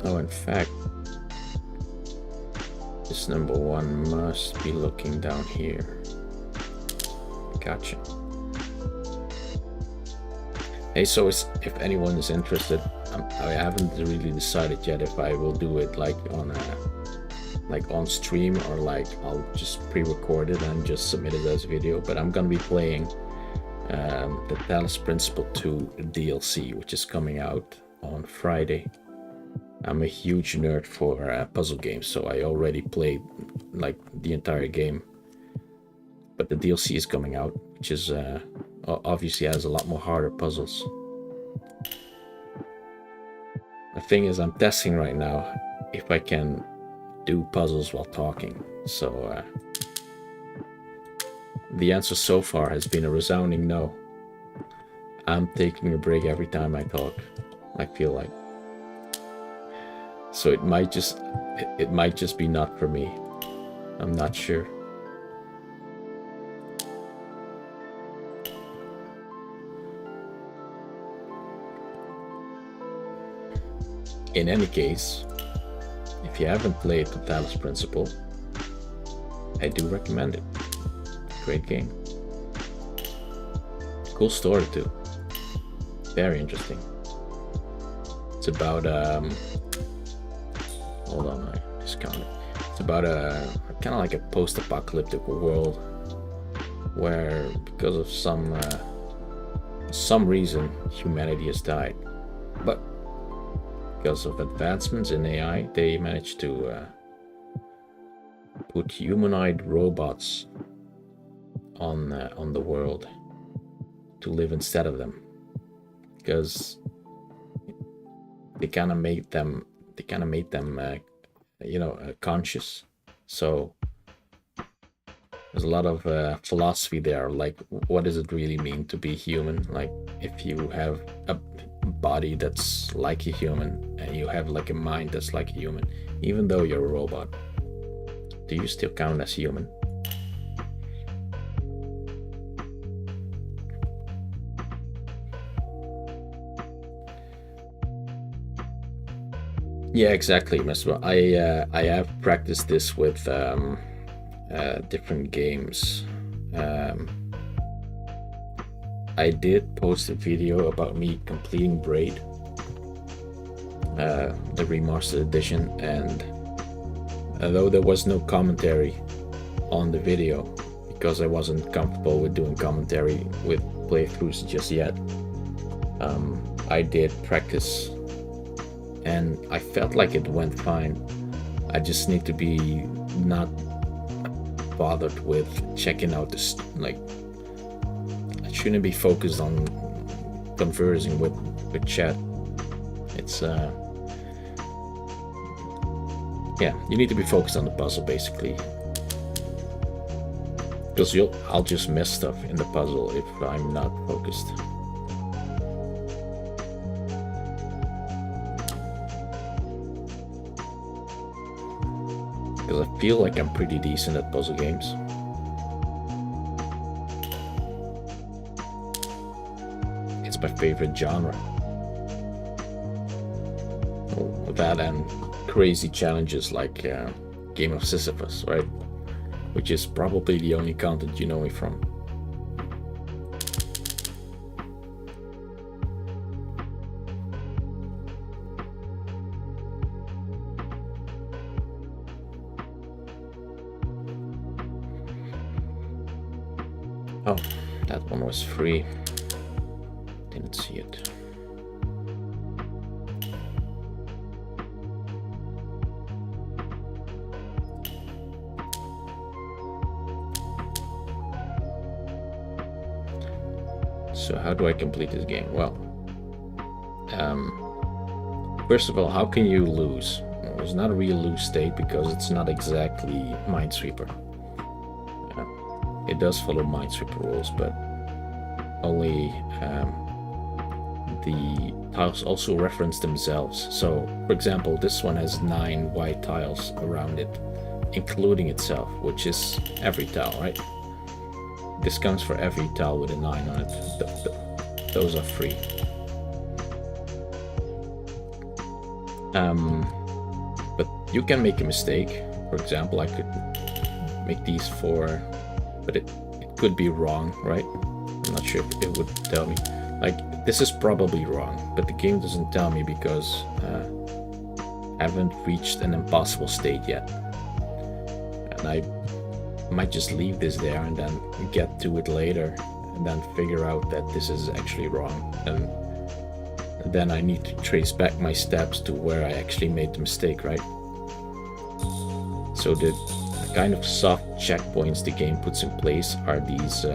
Oh, in fact, this number 1 must be looking down here. Gotcha. Hey, so if anyone is interested, I haven't really decided yet if I will do it like on stream, or like I'll just pre-record it and just submit it as video. But I'm gonna be playing the Talos Principle 2 DLC, which is coming out on Friday. I'm a huge nerd for puzzle games, so I already played like the entire game. But the DLC is coming out, which is obviously has a lot more harder puzzles. The thing is, I'm testing right now if I can do puzzles while talking. So the answer so far has been a resounding no. I'm taking a break every time I talk, I feel like. So it might just be not for me. I'm not sure. In any case, if you haven't played the Talos Principle, I do recommend it. Great game. Cool story too. Very interesting. It's about hold on, I discounted. It's about a kind of like a post-apocalyptic world where, because of some reason, humanity has died, but because of advancements in AI, they managed to put humanoid robots on the world to live instead of them, because they kind of made them conscious. So there's a lot of philosophy there, like what does it really mean to be human? Like if you have a body that's like a human and you have like a mind that's like a human, even though you're a robot, do you still count as human? Yeah, exactly, Mr. I have practiced this with different games. I did post a video about me completing Braid, the remastered edition, and although there was no commentary on the video because I wasn't comfortable with doing commentary with playthroughs just yet, I did practice and I felt like it went fine. I just need to be not bothered with checking out this, like I shouldn't be focused on conversing with chat. It's yeah, you need to be focused on the puzzle basically, because I'll just miss stuff in the puzzle if I'm not focused. Because I feel like I'm pretty decent at puzzle games. It's my favorite genre. That and crazy challenges like Game of Sisyphus, right? Which is probably the only content you know me from. Oh, that one was free. Didn't see it. So how do I complete this game? Well, first of all, how can you lose? Well, it's not a real lose state because it's not exactly Minesweeper. It does follow Minesweeper rules, but only the tiles also reference themselves. So, for example, this one has 9 white tiles around it, including itself, which is every tile, right? This comes for every tile with a 9 on it. Those are free. But you can make a mistake. For example, I could make these 4, but it could be wrong, right? I'm not sure if it would tell me. Like, this is probably wrong, but the game doesn't tell me because I haven't reached an impossible state yet. And I might just leave this there and then get to it later and then figure out that this is actually wrong. And then I need to trace back my steps to where I actually made the mistake, right? So the kind of soft checkpoints the game puts in place are these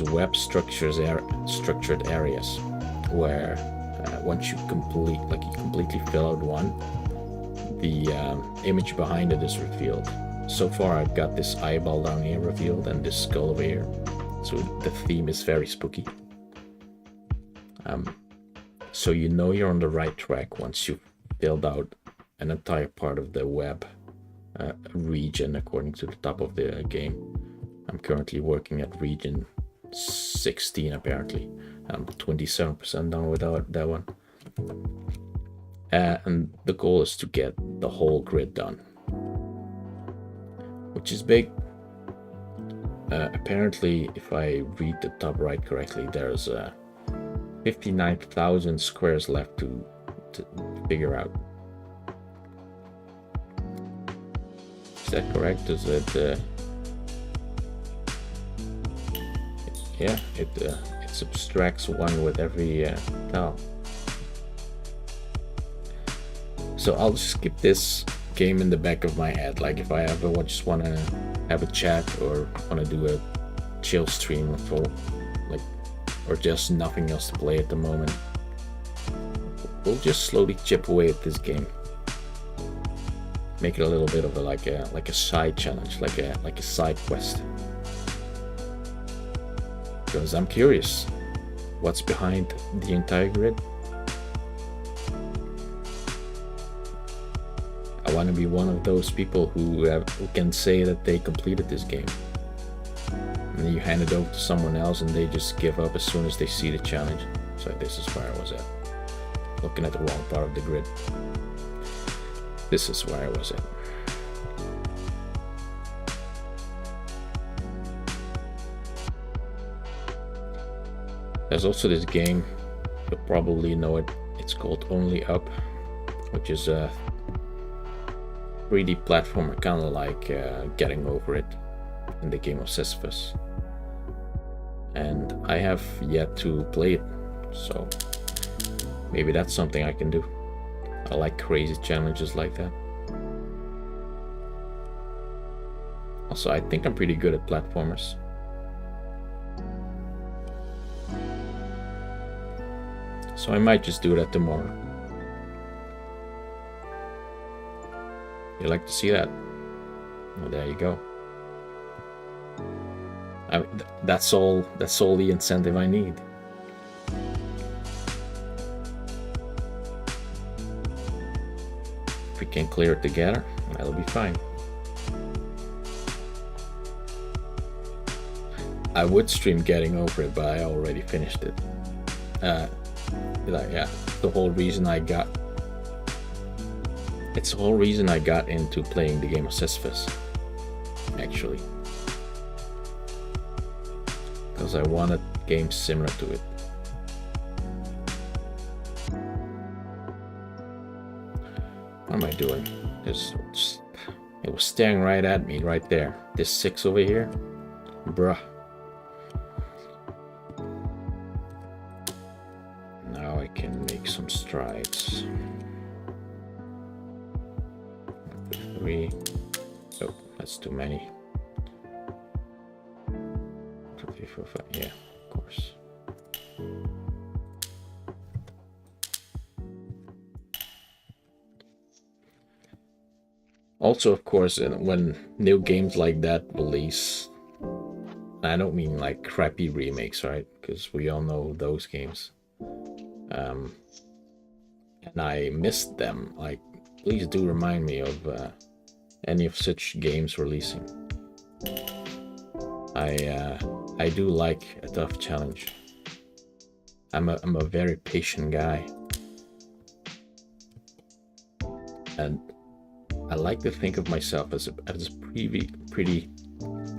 web structured areas where once you completely fill out one, the image behind it is revealed. So far I've got this eyeball down here revealed and this skull over here, so the theme is very spooky. So you know you're on the right track once you've filled out an entire part of the web region according to the top of the game. I'm currently working at region 16 apparently. I'm 27% done with that one. And the goal is to get the whole grid done, which is big. Apparently, if I read the top right correctly, there's 59,000 squares left to figure out. Is that correct? Is it? Yeah, it subtracts 1 with every tile. So I'll just keep this game in the back of my head. Like if I ever just want to have a chat or want to do a chill stream for or just nothing else to play at the moment, we'll just slowly chip away at this game. make it a little bit of like a side challenge, like a side quest. Because I'm curious what's behind the entire grid. I want to be one of those people who can say that they completed this game. And then you hand it over to someone else and they just give up as soon as they see the challenge. So this is where I was at. Looking at the wrong part of the grid. This is where I was at. There's also this game, you'll probably know it. It's called Only Up, which is a 3D platformer, kind of like Getting Over It in the game of Sisyphus. And I have yet to play it, so maybe that's something I can do. I like crazy challenges like that. Also, I think I'm pretty good at platformers. So I might just do that tomorrow. You like to see that? Well, there you go. That's all the incentive I need. If we can clear it together, that'll be fine. I would stream Getting Over It, but I already finished it. Yeah, the whole reason I got into playing the game of Sisyphus, actually, because I wanted games similar to it. What am I doing? It was staring right at me right there. This 6 over here, bruh. Now I can make some strides. 3. Oh, that's too many. 2, 3, 4, 5. Yeah, of course. Also, of course, when new games like that release, I don't mean like crappy remakes, right? Because we all know those games. And I missed them. Like, please do remind me of any of such games releasing. I do like a tough challenge. I'm a very patient guy, and I like to think of myself as a pretty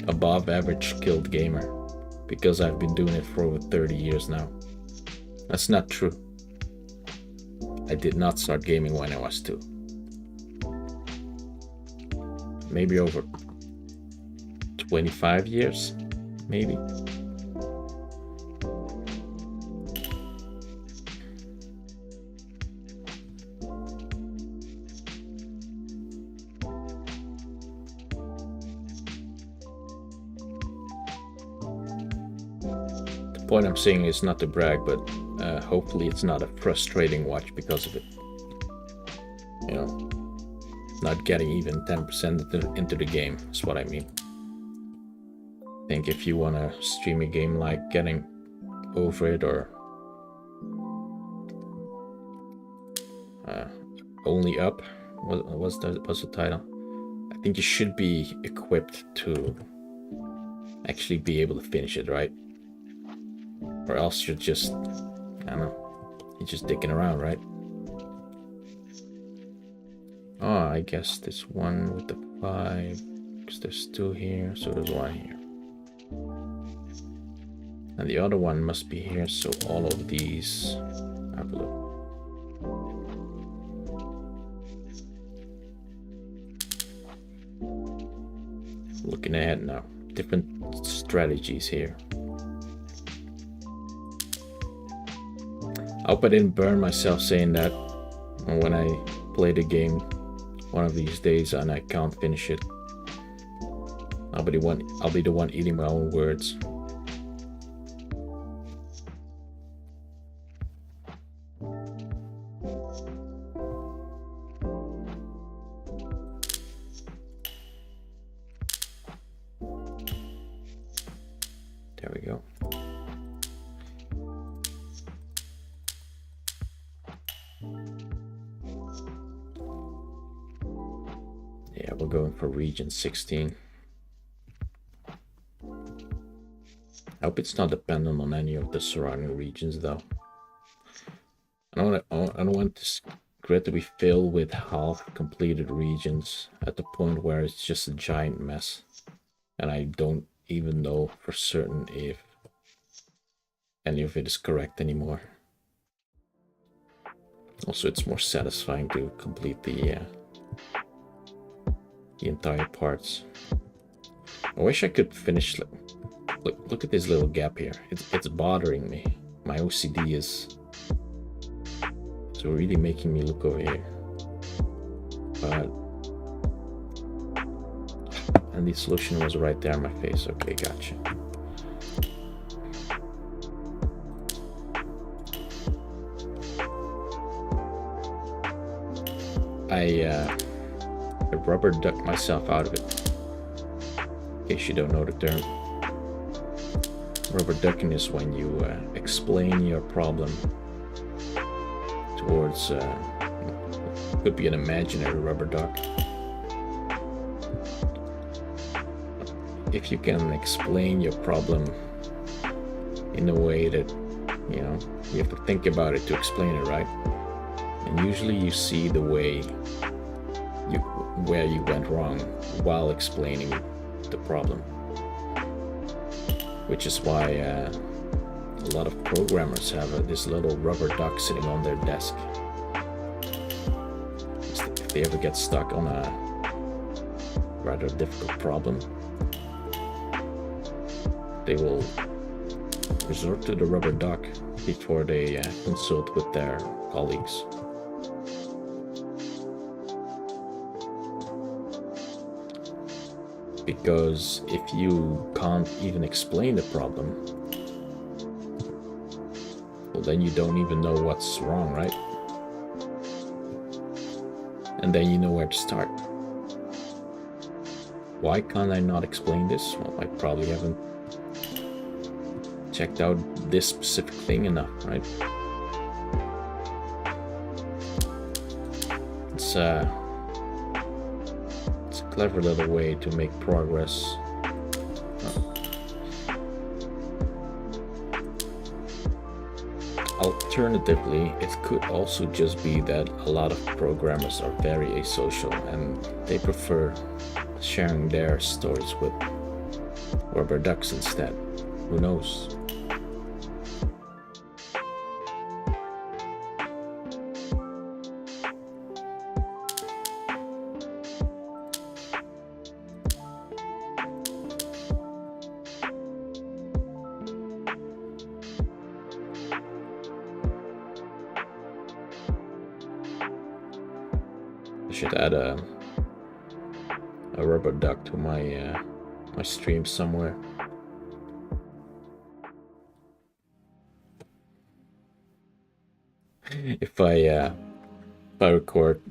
above average skilled gamer, because I've been doing it for over 30 years now. That's not true. I did not start gaming when I was 2. Maybe over 25 years, maybe. The point I'm saying is not to brag, but hopefully it's not a frustrating watch because of it. You know, not getting even 10% into the game is what I mean. I think if you want to stream a game like Getting Over It or Only Up was the title, I think you should be equipped to actually be able to finish it, right? Or else you're just, I don't know, you're just dicking around, right? Oh, I guess this one with the 5, because there's 2 here, so there's 1 here. And the other one must be here, so all of these are blue. Looking ahead now, different strategies here. I hope I didn't burn myself saying that when I play the game one of these days and I can't finish it. I'll be the one eating my own words. There we go. Yeah, we're going for region 16. I hope it's not dependent on any of the surrounding regions, though. I don't want this grid to be filled with half-completed regions at the point where it's just a giant mess, and I don't even know for certain if any of it is correct anymore. Also, it's more satisfying to complete the entire parts. I wish I could finish. Look at this little gap here. It's bothering me. My OCD is really making me look over here. But and the solution was right there in my face. Okay, gotcha. I rubber ducked myself out of it. In case you don't know the term. Rubber ducking is when you explain your problem towards, could be an imaginary rubber duck. If you can explain your problem in a way that, you know, you have to think about it to explain it, right? And usually you see the way where you went wrong while explaining the problem. Which is why a lot of programmers have this little rubber duck sitting on their desk. If they ever get stuck on a rather difficult problem, they will resort to the rubber duck before they consult with their colleagues. Because if you can't even explain the problem, well, then you don't even know what's wrong, right? And then you know where to start. Why can't I not explain this? Well, I probably haven't checked out this specific thing enough, right? It's a clever little way to make progress. Alternatively, it could also just be that a lot of programmers are very asocial and they prefer sharing their stories with rubber ducks instead. Who knows? I should add a rubber duck to my my stream somewhere. If I record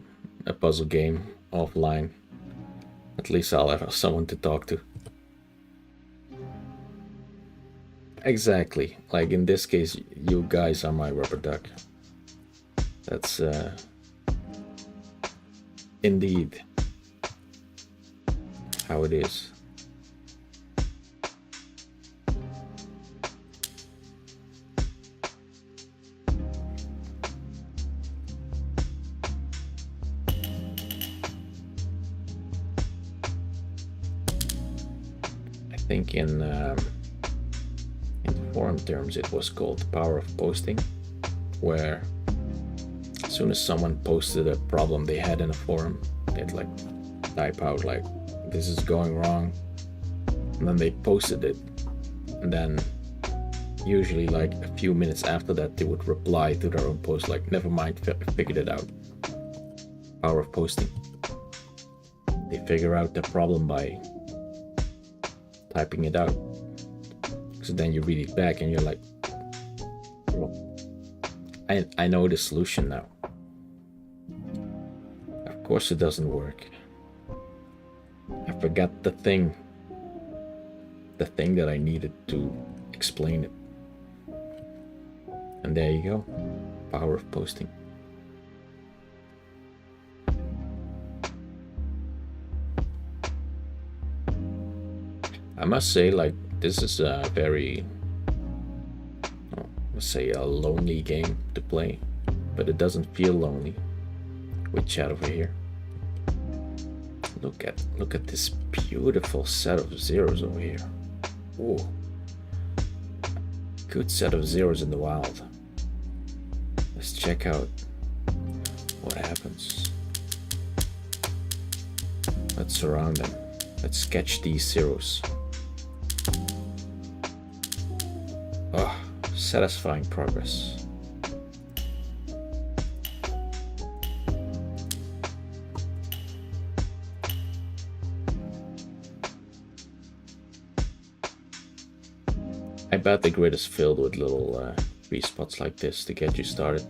a puzzle game offline, at least I'll have someone to talk to. Exactly, like in this case, you guys are my rubber duck. That's indeed how it is. I think in forum terms it was called power of posting, where as soon as someone posted a problem they had in a forum, they'd like type out like, this is going wrong, and then they posted it, and then usually like a few minutes after that they would reply to their own post like, never mind, figured it out. Power of posting. They figure out the problem by typing it out. So then you read it back and you're like, well, I know the solution now. Of course it doesn't work. I forgot the thing that I needed to explain it. And there you go. Power of posting. I must say, like, this is a very, let's say, a lonely game to play, but it doesn't feel lonely with chat over here. Look at this beautiful set of zeros over here. Ooh. Good set of zeros in the wild. Let's check out what happens. Let's surround them. Let's sketch these zeros. Oh, satisfying progress. I bet the grid is filled with little free spots like this to get you started.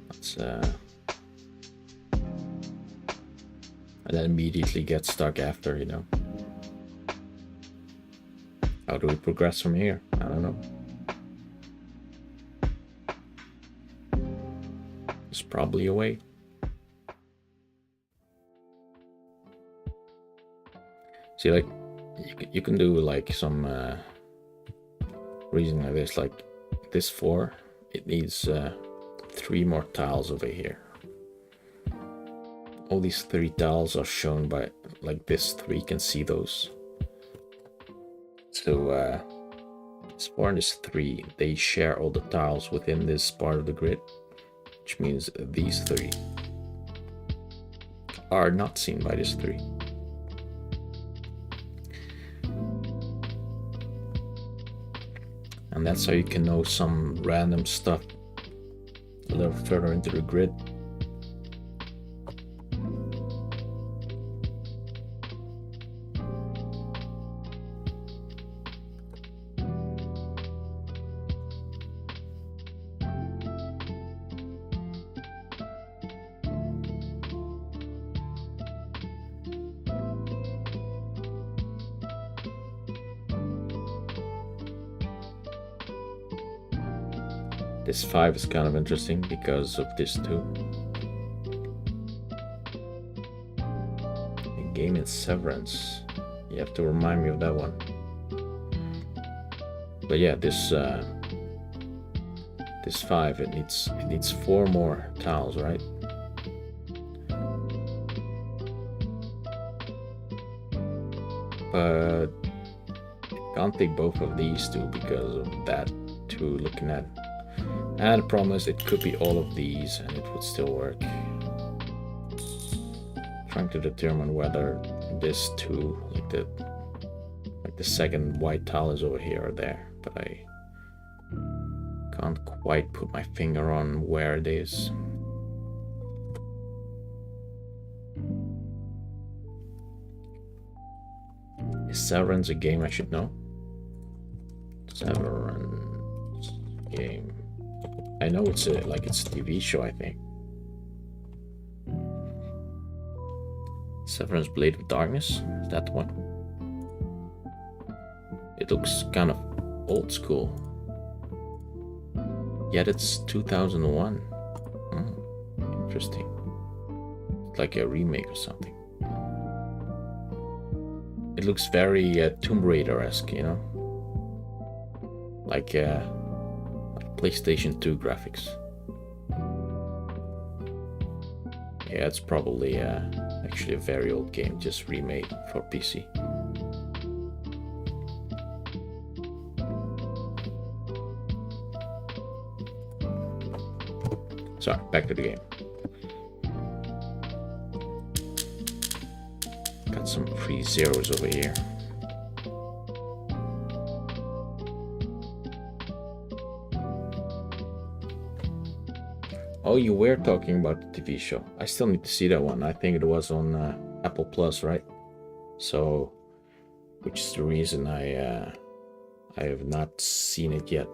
Let's and then immediately get stuck after, you know. How do we progress from here? I don't know. There's probably a way. See, like, you can do like some reasoning like this, like this 4, it needs 3 more tiles over here. All these 3 tiles are shown by like this 3, you can see those. So this 4 and this 3, they share all the tiles within this part of the grid, which means these 3 are not seen by this 3. And that's how you can know some random stuff a little further into the grid. This 5 is kind of interesting because of this 2. A game in Severance. You have to remind me of that one. But yeah, this 5, it needs 4 more tiles, right? But I can't take both of these 2 because of that 2 looking at. And the problem is, it could be all of these and it would still work. Trying to determine whether this 2, like the second white tile is over here or there, but I can't quite put my finger on where it is. Is Severance a game I should know? Severance game. I know it's a TV show, I think. Severance Blade of Darkness, is that the one? It looks kind of old school. Yet it's 2001. Interesting. It's like a remake or something. It looks very Tomb Raider-esque, you know? Like PlayStation 2 graphics. Yeah, it's probably actually a very old game, just remade for PC. Sorry, back to the game. Got some free zeros over here. Oh, you were talking about the TV show. I still need to see that one. I think it was on Apple Plus, right? So, which is the reason I have not seen it yet.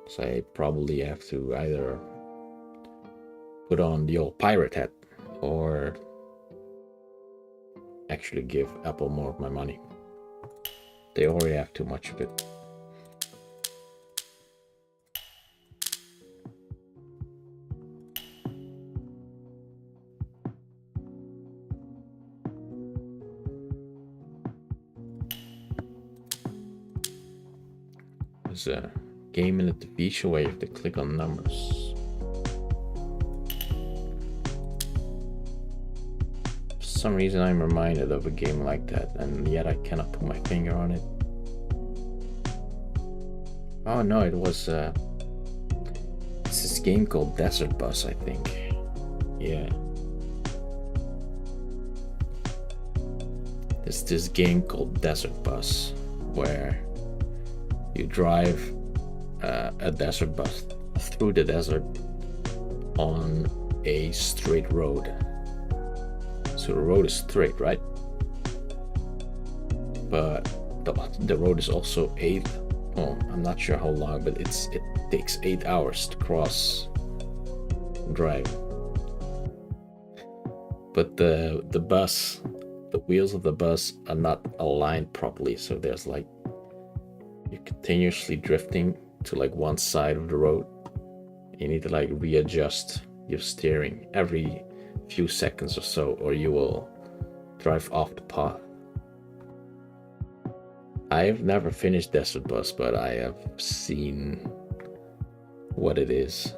So I probably have to either put on the old pirate hat or actually give Apple more of my money. They already have too much of it. There's a game in the TV show where you have to click on numbers. For some reason I'm reminded of a game like that, and yet I cannot put my finger on it. Oh no, it was it's this game called Desert Bus, I think. Yeah. There's this game called Desert Bus where you drive a desert bus through the desert on a straight road. So the road is straight, right? But the road is also I'm not sure how long, but it takes 8 hours to cross drive. But the wheels of the bus are not aligned properly, so there's like you're continuously drifting to like one side of the road. You need to like readjust your steering every few seconds or so, or you will drive off the path. I have never finished Desert Bus, but I have seen what it is.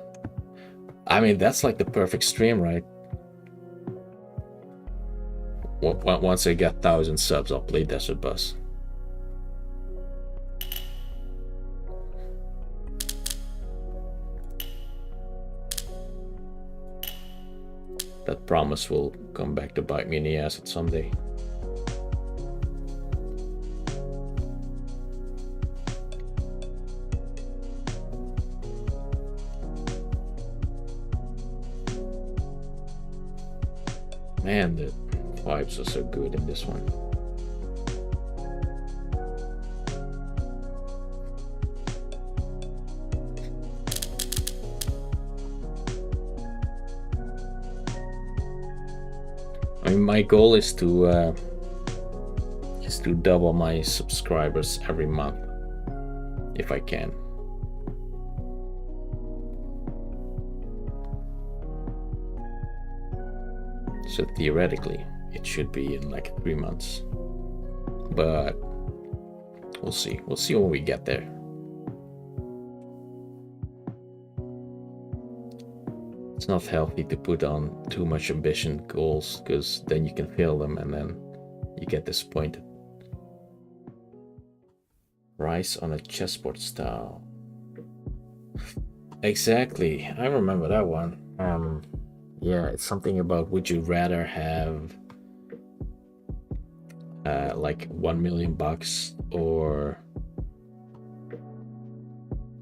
I mean, that's like the perfect stream, right? Once I get 1,000 subs, I'll play Desert Bus. That promise will come back to bite me in the ass at someday. Man, the vibes are so good in this one. I mean, my goal is to double my subscribers every month, if I can. So theoretically, it should be in like 3 months, but we'll see. We'll see when we get there. It's not healthy to put on too much ambition goals, because then you can fail them and then you get disappointed. Rice on a chessboard style. Exactly, I remember that one. Yeah, it's something about would you rather have like $1 million, or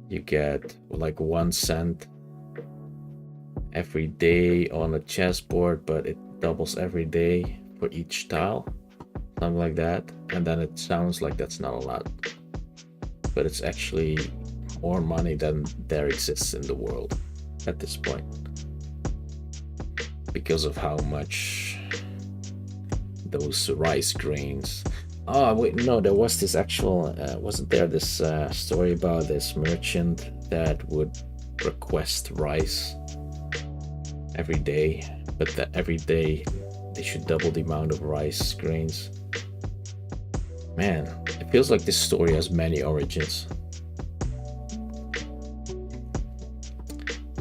you get like 1 cent every day on a chessboard, but it doubles every day for each tile, something like that. And then it sounds like that's not a lot, but it's actually more money than there exists in the world at this point, because of how much those rice grains. Oh wait, no, there was this actual wasn't there this story about this merchant that would request rice every day, but that every day they should double the amount of rice grains. Man, it feels like this story has many origins,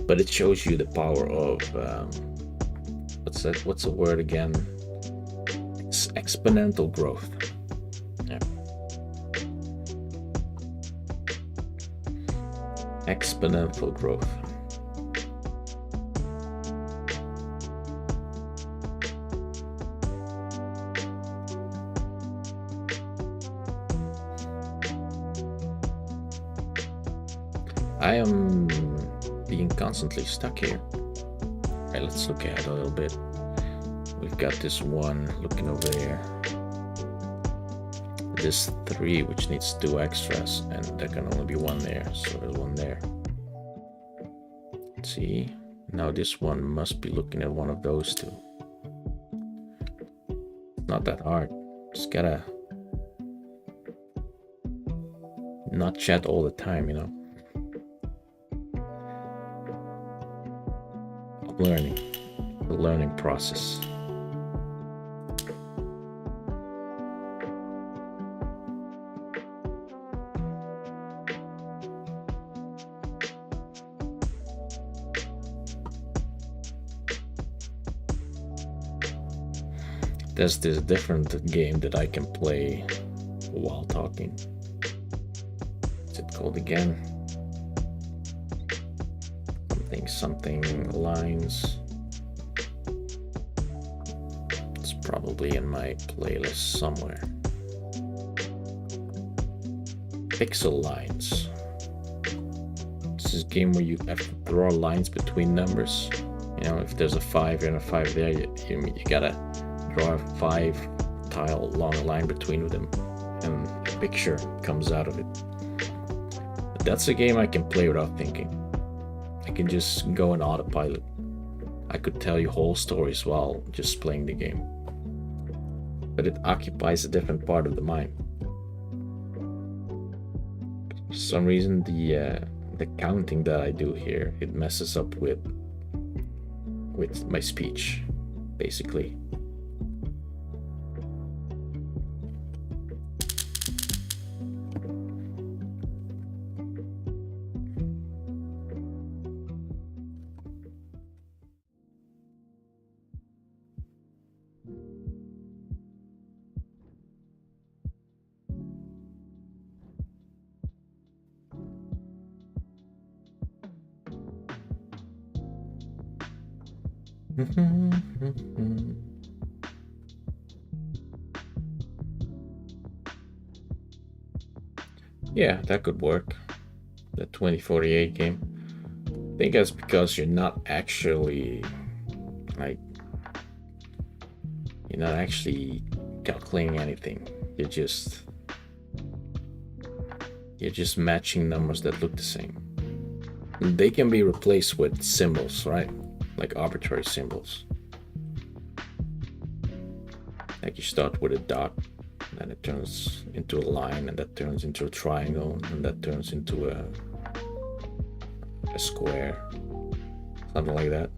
but it shows you the power of what's the word again? It's exponential growth. Yeah. Exponential growth. I am being constantly stuck here. Alright, let's look ahead a little bit. We've got this one looking over there. This 3 which needs 2 extras, and there can only be 1 there, so there's 1 there. Let's see. Now this one must be looking at one of those 2. Not that hard. Just gotta not chat all the time, you know. I'm learning. The learning process. There's this different game that I can play while talking. What's it called again? Something lines. It's probably in my playlist somewhere. Pixel lines. This is a game where you have to draw lines between numbers. You know, if there's a 5 and a 5 there, you gotta draw a 5 tile long line between them, and a picture comes out of it. But that's a game I can play without thinking. I can just go on autopilot. I could tell you whole stories while just playing the game. But it occupies a different part of the mind. For some reason, the counting that I do here, it messes up with my speech, basically. Yeah, that could work. The 2048 game. I think that's because you're not actually calculating anything. You're just matching numbers that look the same. They can be replaced with symbols, right? Like arbitrary symbols. Like you start with a dot, then it turns into a line, and that turns into a triangle, and that turns into a square, something like that.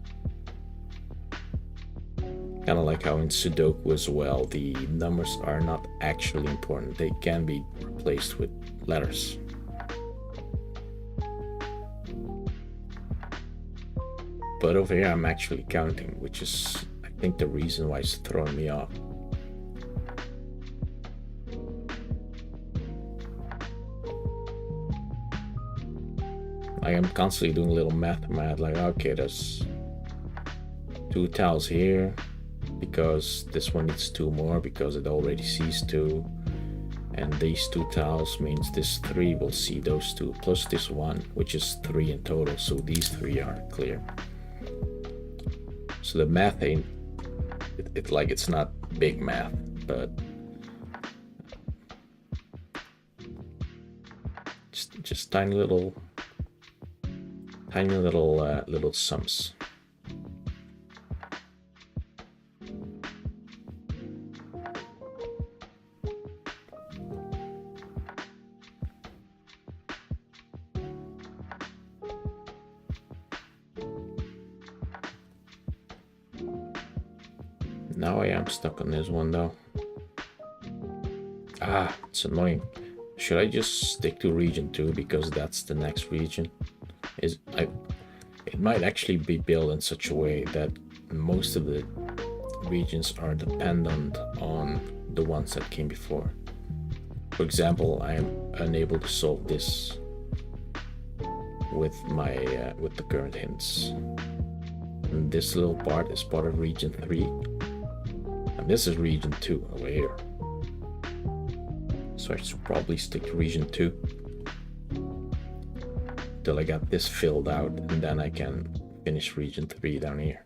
Kind of like how in Sudoku as well, the numbers are not actually important. They can be replaced with letters. But over here I'm actually counting, which is, I think, the reason why it's throwing me off. I am constantly doing a little math in my head, like, okay, there's 2 tiles here, because this one needs 2 more, because it already sees 2. And these 2 tiles means this 3 will see those 2, plus this 1, which is 3 in total, so these 3 are clear. So the math ain't, it's not big math, but just tiny little sums. Now I am stuck on this one though. It's annoying. Should I just stick to region 2 because that's the next region? It might actually be built in such a way that most of the regions are dependent on the ones that came before. For example, I am unable to solve this with the current hints. And this little part is part of region 3. And this is region 2 over here. So I should probably stick to region 2 till I got this filled out, and then I can finish region 3 down here.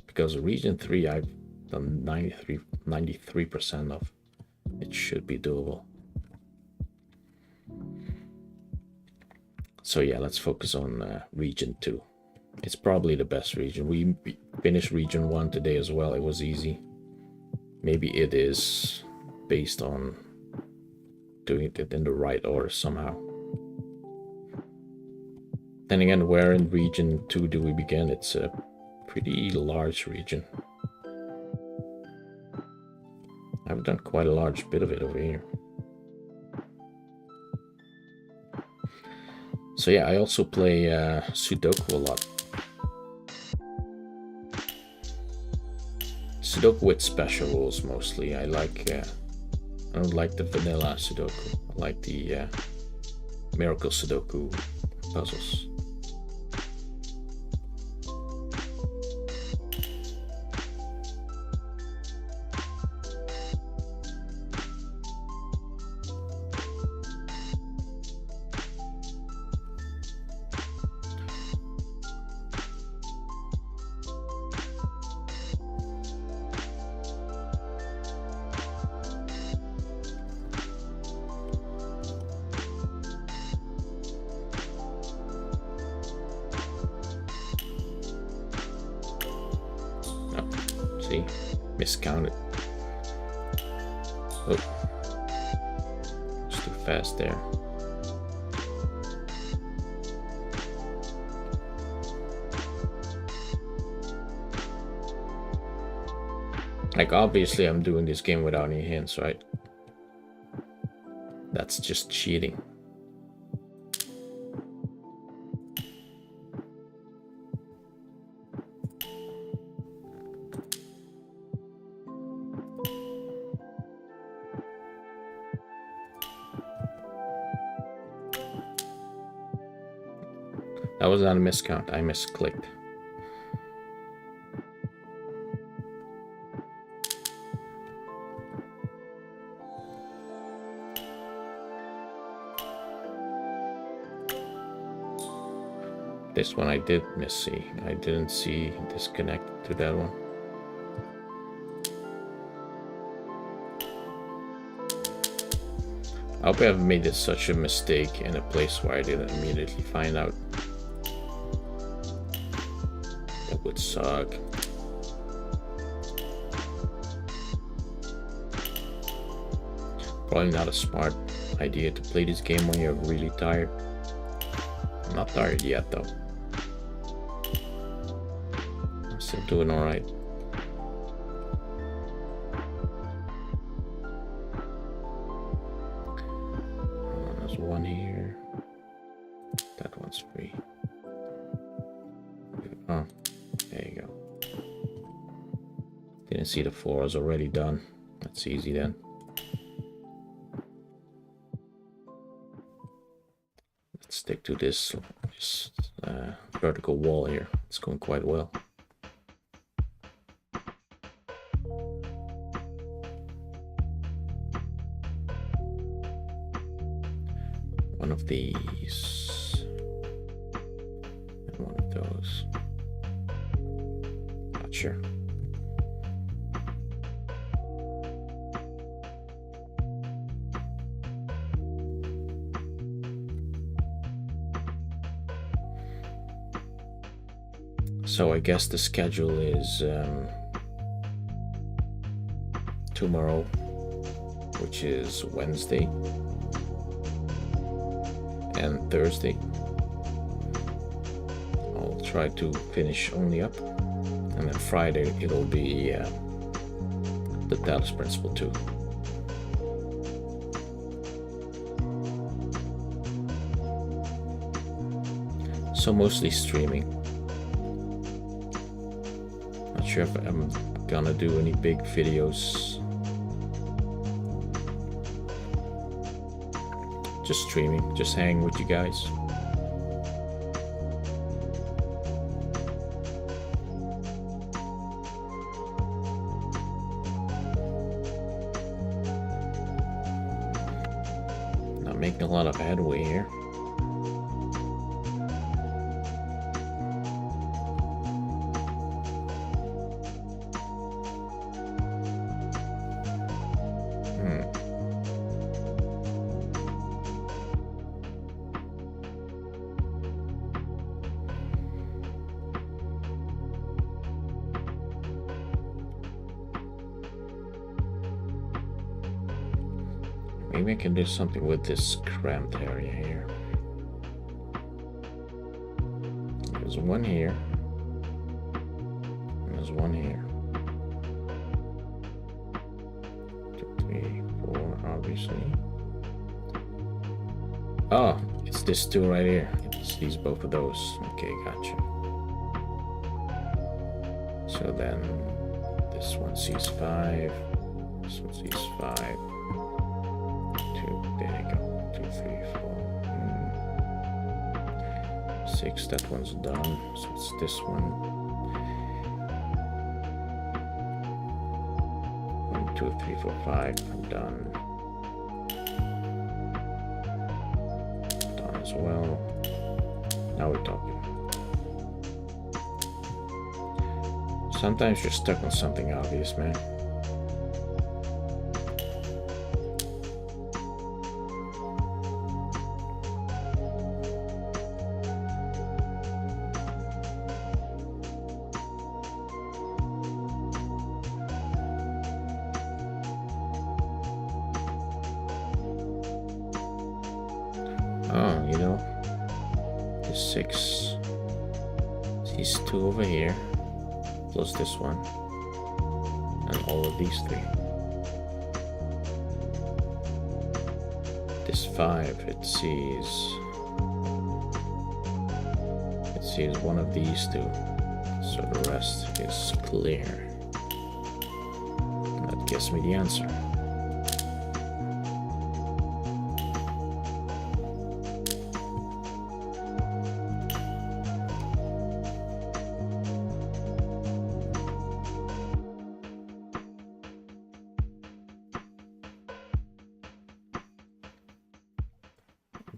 Because region 3 I've done 93% of. It should be doable. So yeah, let's focus on region 2. It's probably the best region. We finished region 1 today as well. It was easy. maybe it is based on doing it in the right order somehow. Then again, where in region 2 do we begin? It's a pretty large region. I've done quite a large bit of it over here. So yeah, I also play Sudoku a lot. Sudoku with special rules mostly. I don't like the vanilla Sudoku. I like the Miracle Sudoku puzzles. See, miscounted. Oh, it's too fast there. Like, obviously I'm doing this game without any hints, right? That's just cheating. That was not a miscount, I misclicked. This one I did miss-see. I didn't see disconnected to that one. I hope I haven't made this such a mistake in a place where I didn't immediately find out. That would suck. Probably not a smart idea to play this game when you're really tired. I'm not tired yet though. I'm still doing alright. There's one here. That one's free. Oh, there you go. Didn't see the floor was already done. That's easy then. Let's stick to this vertical wall here. It's going quite well. One of these and one of those. Not sure. So I guess the schedule is tomorrow, which is Wednesday, and Thursday. I'll try to finish Only Up, and then Friday it'll be the Talos Principle 2. So mostly streaming. Not sure if I'm gonna do any big videos. Just streaming, just hanging with you guys. Not making a lot of headway here. Maybe I can do something with this cramped area here. There's one here. And there's one here. 2, 3, 4, obviously. Oh, it's this two right here. It's these both of those. Okay, gotcha. So then this one sees 5. This one sees 5. 2. There you go. 2, 3, 4. 6. That one's done. So it's this one. 1, 2, 3, 4, 5. I'm done. Done as well. Now we're talking. Sometimes you're stuck on something obvious, man. Oh, you know, the 6 sees 2 over here, plus this one, and all of these 3. This 5, it sees one of these 2, so the rest is clear. And that gives me the answer.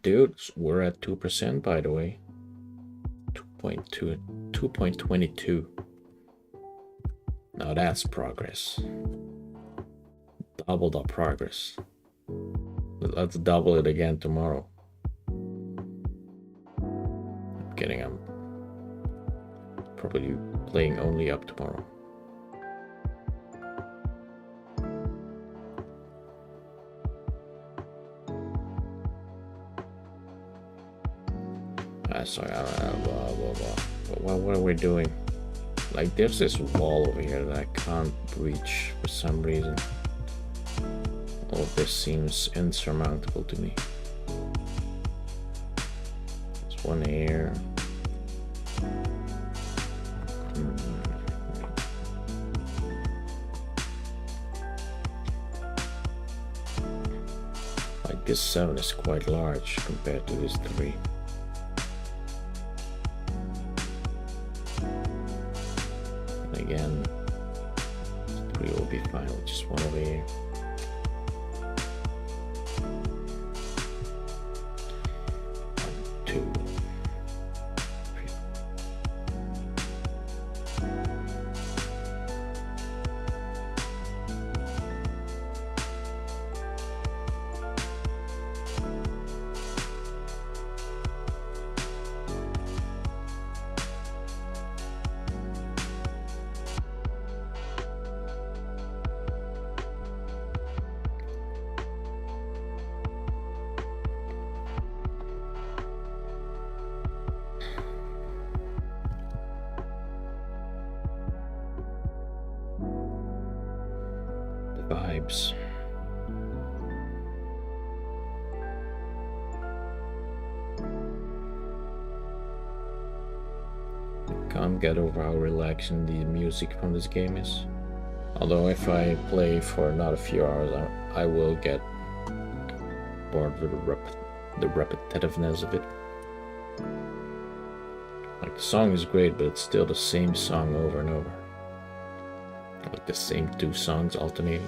Dude, we're at 2% by the way. 2.22. Now that's progress. Doubled our progress. Let's double it again tomorrow. I'm kidding, I'm probably playing only up tomorrow. Sorry, what are we doing? Like, there's this wall over here that I can't reach for some reason. All of this seems insurmountable to me. There's one here. Like, this 7 is quite large compared to this 3. Again, 3 will be fine with just one over here. Vibes. Can't get over how relaxing the music from this game is. Although if I play for not a few hours, I will get bored with the repetitiveness of it. Like, the song is great, but it's still the same song over and over. Like the same 2 songs alternating.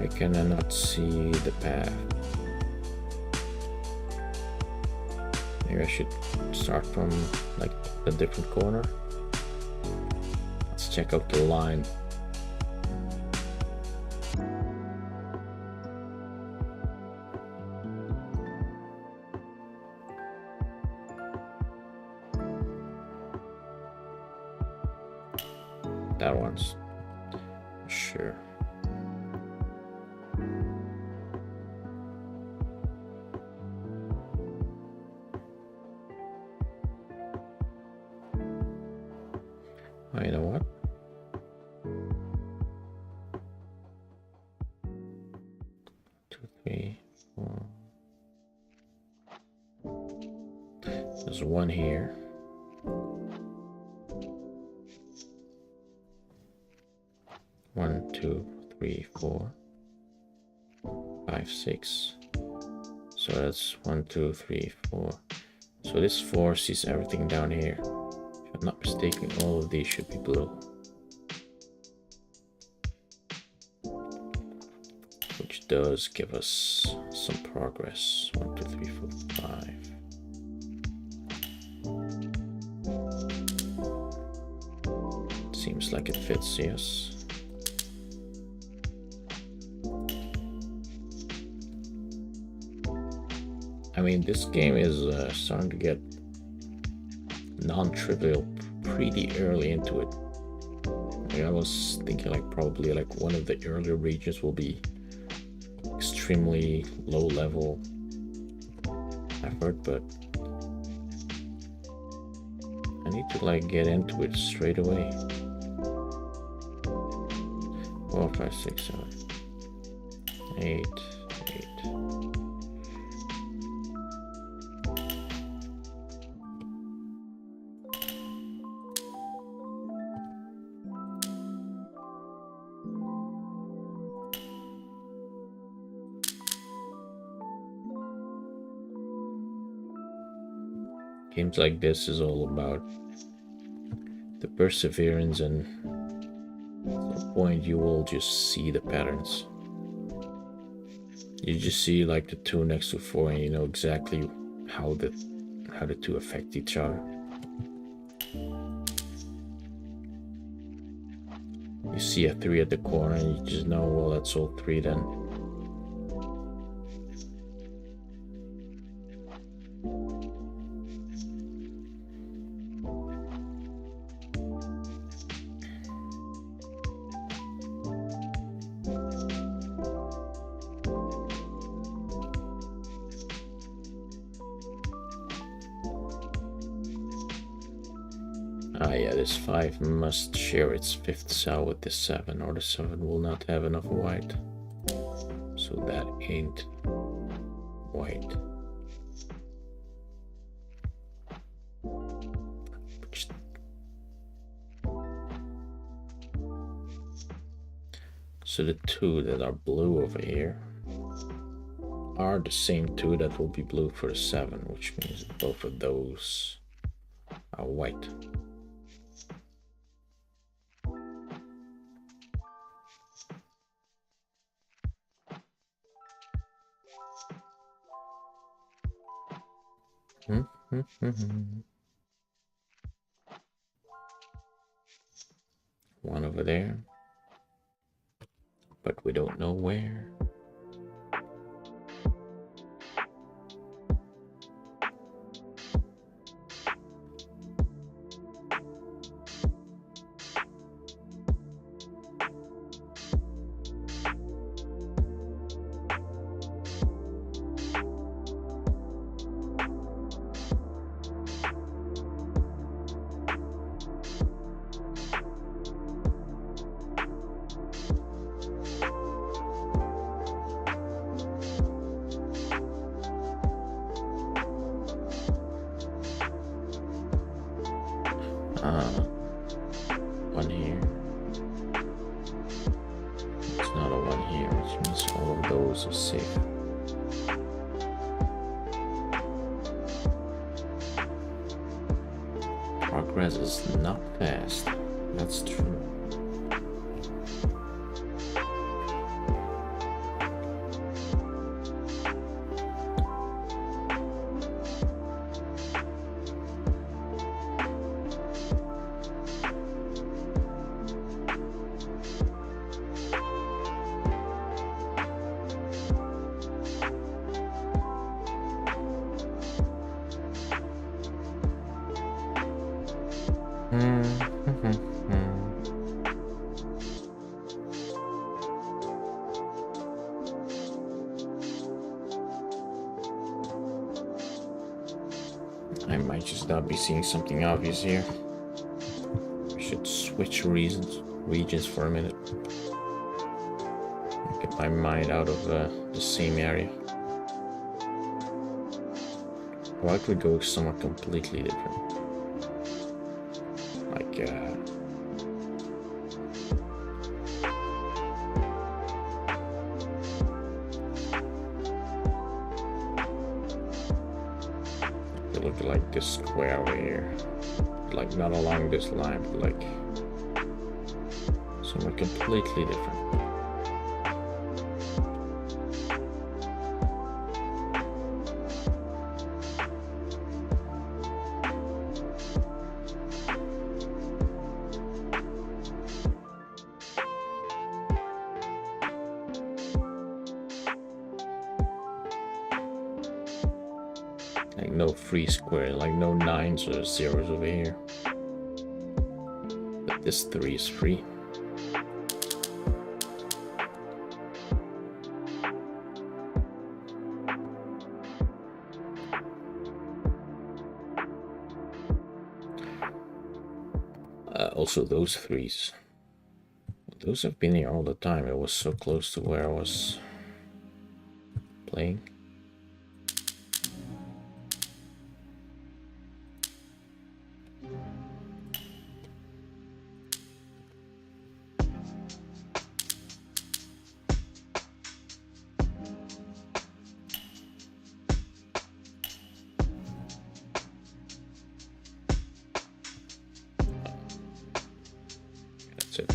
I cannot see the path. Maybe I should start from like a different corner. Check out the line. that one's sure. Oh, you know what? 2, 3, 4. There's one here. One, 2, 3, 4, 5, 6. So that's 1, 2, 3, 4. So this 4 sees everything down here. If I'm not mistaken, all of these should be blue. Which does give us some progress. 1, 2, 3, 4, 5. Seems like it fits, yes. I mean, this game is starting to get non-trivial pretty early into it. Like, I was thinking like probably like one of the earlier regions will be extremely low level effort, but I need to like get into it straight away. 4, 5, 6, 7, 8, 8. Games like this is all about the perseverance, and at some point you will just see the patterns. You just see like the 2 next to 4 and you know exactly how the 2 affect each other. You see a 3 at the corner and you just know, well, that's all 3 then. Ah yeah, this 5 must share its 5th cell with the 7, or the 7 will not have enough white. So that ain't white. So the 2 that are blue over here are the same 2 that will be blue for the 7, which means that both of those are white. One over there, but we don't know where. One here. It's not a one here, which means all of those are safe. Progress is not fast. That's true. just not be seeing something obvious here. I should switch regions for a minute. Get my mind out of the same area. Or I could go somewhere completely different. Like, look like this square over here. Like, not along this line, but like somewhere completely different. Like no free square, like no 9s or 0s over here. But this 3 is free. Also those 3s. Those have been here all the time. It was so close to where I was playing. That's it.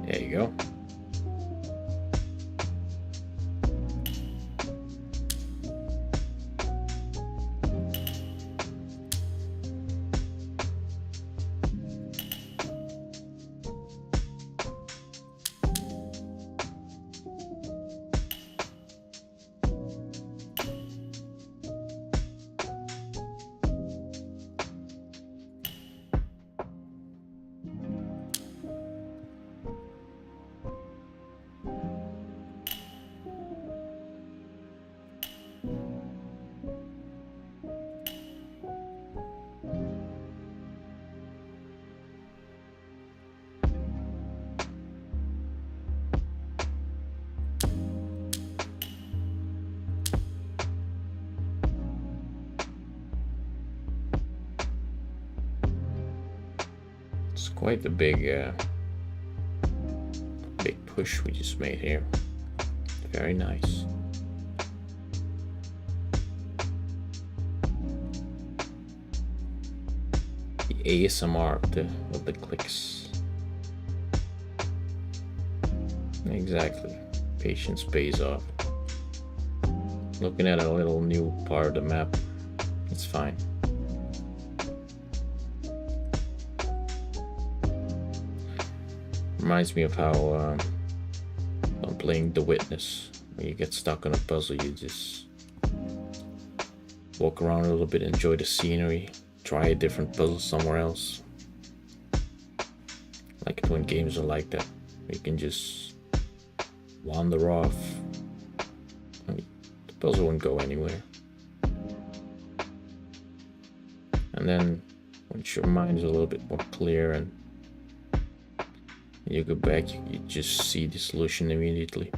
There you go. It's quite a big push we just made here. Very nice. The ASMR of the clicks. Exactly. Patience pays off. Looking at a little new part of the map, it's fine. Reminds me of how I'm playing The Witness. When you get stuck on a puzzle, you just walk around a little bit, enjoy the scenery, try a different puzzle somewhere else. I like it when games are like that. You can just wander off. I mean, the puzzle won't go anywhere. And then once your mind is a little bit more clear and you go back, you just see the solution immediately.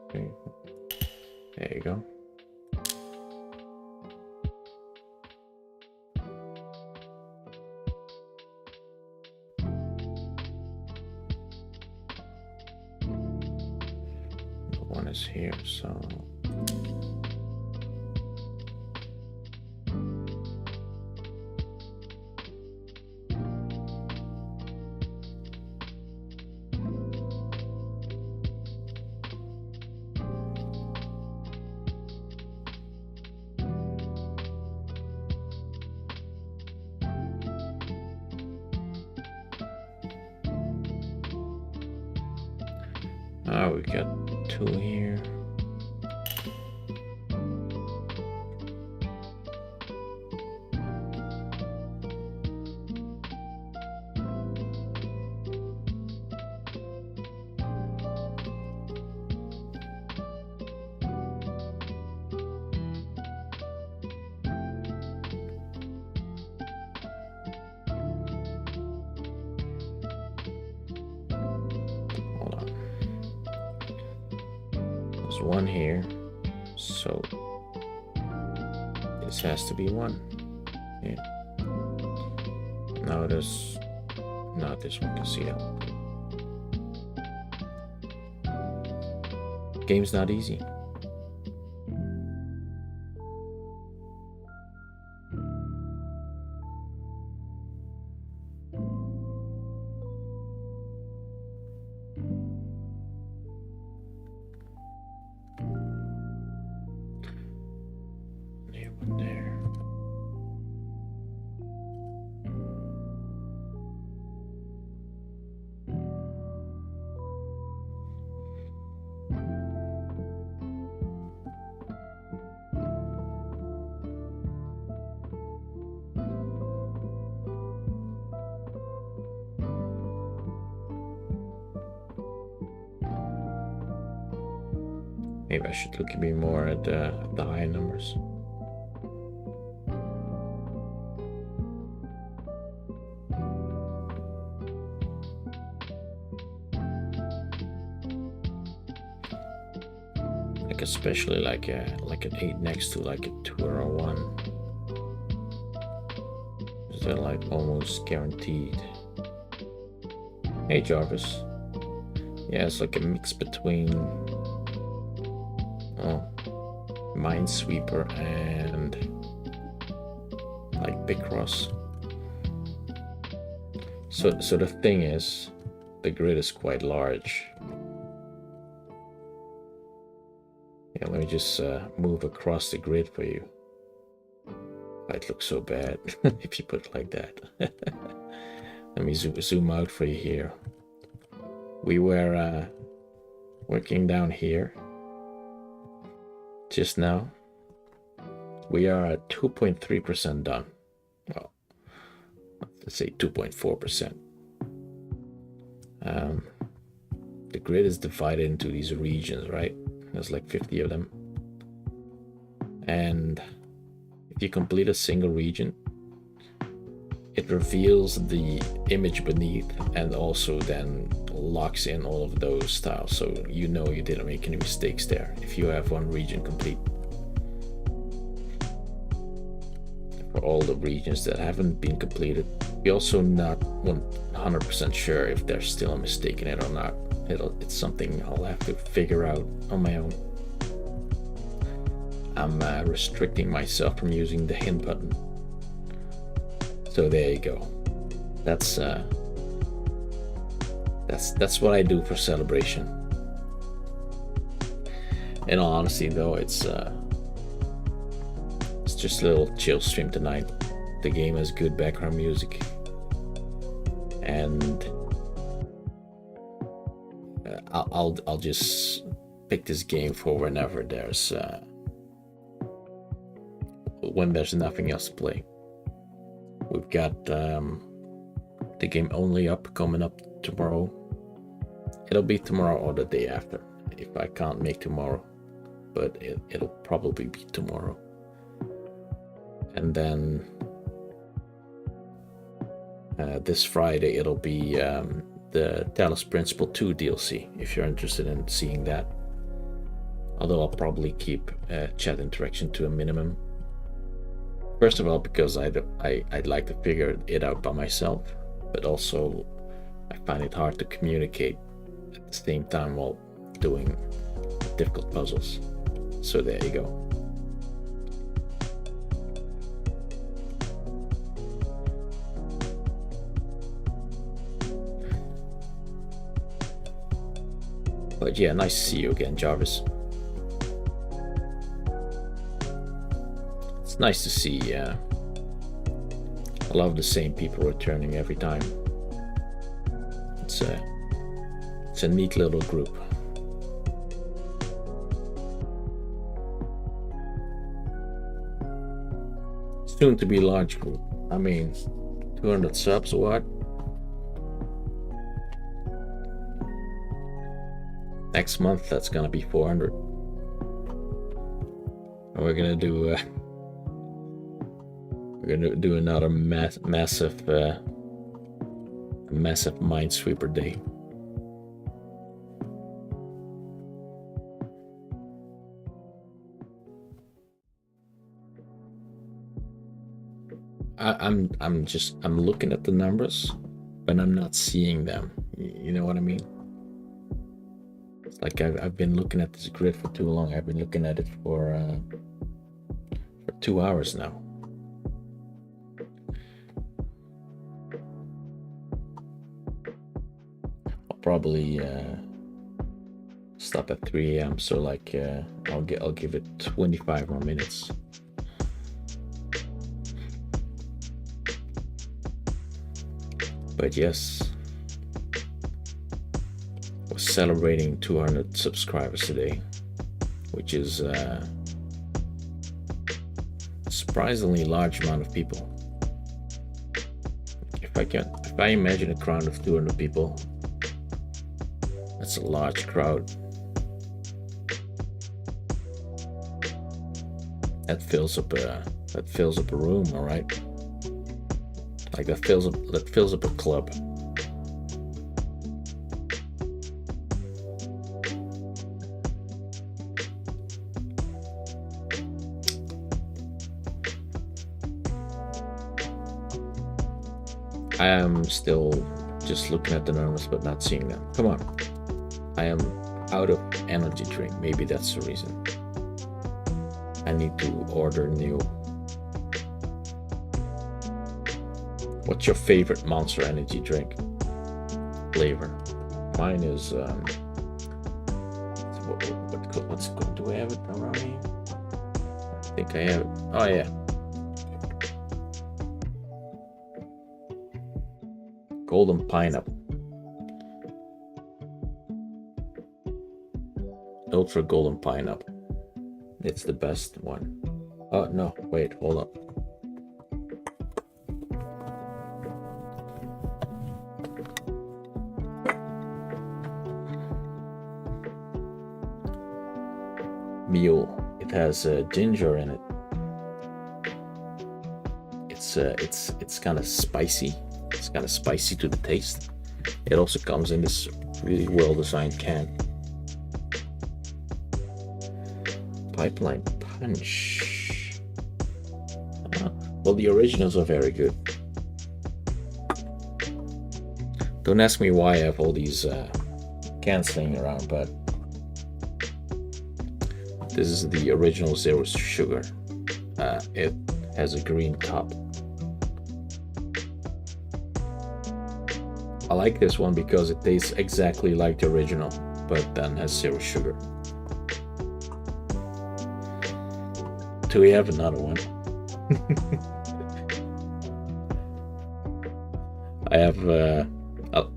Okay. There you go. One is here, so Ah, we got 2 here. Hold on. There's 1 here, so this has to be 1. Yeah. Now there's not this one can see it. Game's not easy. There. Maybe I should look a bit more at the higher numbers. Like especially like an 8 next to like a 2 or a 1. They're like almost guaranteed. Hey Jarvis. Yeah, it's like a mix between Minesweeper and like Picross. So the thing is, the grid is quite large. Yeah, let me just move across the grid for you. It looks so bad if you put it like that. Let me zoom out for you here. We were working down here just now. We are at 2.3% done. Well, let's say 2.4%. The grid is divided into these regions, right? There's like 50 of them. And if you complete a single region, it reveals the image beneath and also then locks in all of those tiles, so you know you didn't make any mistakes there if you have one region complete. For all the regions that haven't been completed, we're also not 100% sure if there's still a mistake in it or not. It's something I'll have to figure out on my own. I'm restricting myself from using the hint button. So there you go. That's what I do for Celebration. In all honesty, though, it's just a little chill stream tonight. The game has good background music, and I'll just pick this game for whenever there's nothing else to play. We've got the game only up coming up tomorrow. It'll be tomorrow or the day after if I can't make tomorrow, but it'll probably be tomorrow. And then this Friday it'll be the Talos Principle 2 DLC if you're interested in seeing that. Although I'll probably keep chat interaction to a minimum. First of all, because I'd like to figure it out by myself, but also I find it hard to communicate at the same time while doing difficult puzzles. So there you go. But yeah, nice to see you again, Jarvis. It's nice to see a lot of the same people returning every time. It's a neat little group. soon to be large group. I mean, 200 subs or what? Next month that's gonna be 400. And we're gonna do another massive Minesweeper day. I'm looking at the numbers, but I'm not seeing them. You know what I mean? It's like I've been looking at this grid for too long. I've been looking at it for 2 hours now. I'll probably stop at 3 a.m. So like I'll give it 25 more minutes. But yes, we're celebrating 200 subscribers today, which is a surprisingly large amount of people. If I imagine a crowd of 200 people, that's a large crowd. That fills up a room, all right. Like that fills up a club. I am still just looking at the numbers but not seeing them. Come on. I am out of energy drink. Maybe that's the reason. I need to order new. What's your favorite Monster Energy drink flavor? Mine is what's good? Do I have it around here? I think I have it. Oh yeah. Golden Pineapple. Ultra Golden Pineapple. It's the best one. Oh no, wait, hold up. Mule. It has ginger in it. It's kind of spicy. It's kind of spicy to the taste. It also comes in this really well-designed can. Pipeline Punch. Well, the originals are very good. Don't ask me why I have all these cans laying around, but this is the original Zero Sugar. It has a green top. I like this one because it tastes exactly like the original, but then has zero sugar. Do we have another one?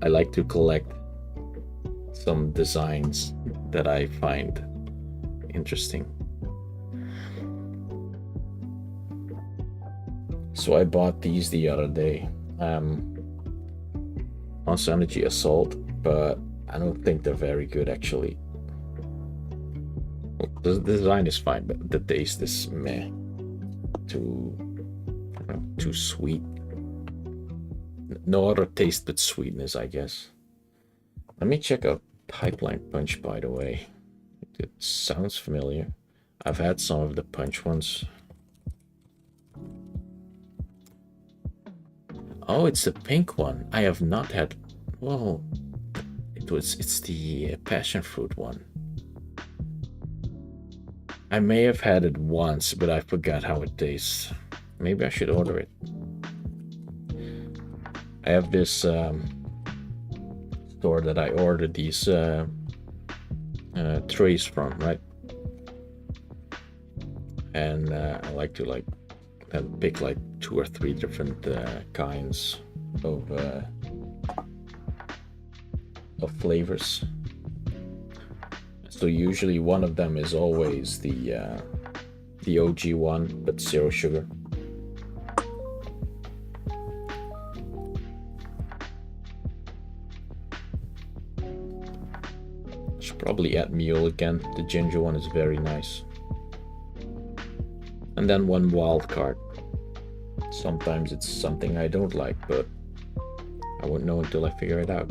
I like to collect some designs that I find interesting. So I bought these the other day. Monster Energy Assault, but I don't think they're very good actually. The design is fine, but the taste is meh. Too sweet. No other taste but sweetness, I guess. Let me check out Pipeline Punch, by the way. It sounds familiar. I've had some of the punch ones. Oh, it's the pink one. I have not had. Whoa, it's the passion fruit one. I may have had it once, but I forgot how it tastes. Maybe I should order it. I have this store that I ordered these trays from, right? And I like to pick like 2 or 3 different kinds of flavors. So usually one of them is always the OG one, but zero sugar. Should probably add mule again. The ginger one is very nice. And then one wild card. Sometimes it's something I don't like, but I won't know until I figure it out.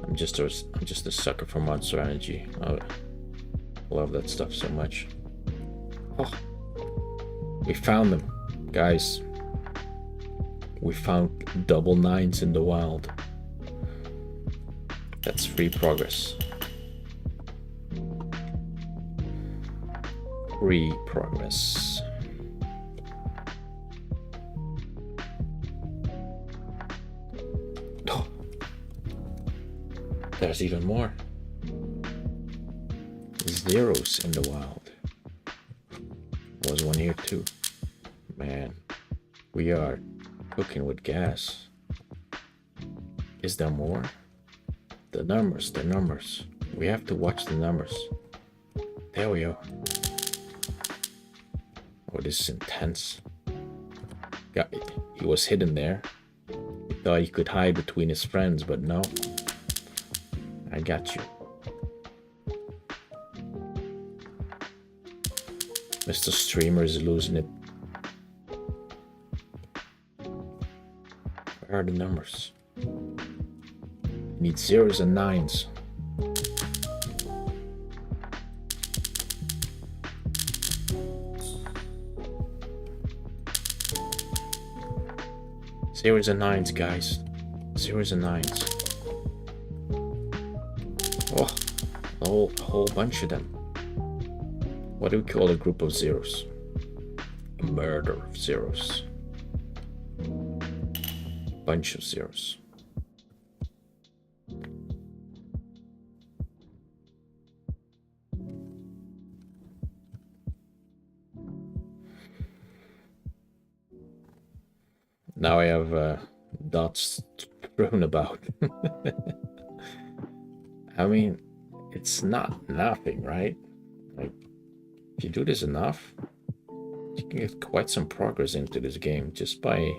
I'm just a sucker for Monster Energy. I love that stuff so much. Oh, we found them, guys. We found double 9s in the wild. That's free progress. Free progress. Oh, there's even more. Zeros in the wild. Was one here too. Man, we are cooking with gas. Is there more? The numbers. We have to watch the numbers. There we go. Oh, this is intense. He was hidden there. He thought he could hide between his friends, but no. I got you. Mr. Streamer is losing it. Where are the numbers? Need 0s and 9s. Zeros and 9s, guys. 0s and 9s. Oh, a whole bunch of them. What do we call a group of zeros? A murder of zeros. Bunch of zeros. Now I have dots thrown about. I mean, it's not nothing, right? Like, if you do this enough, you can get quite some progress into this game just by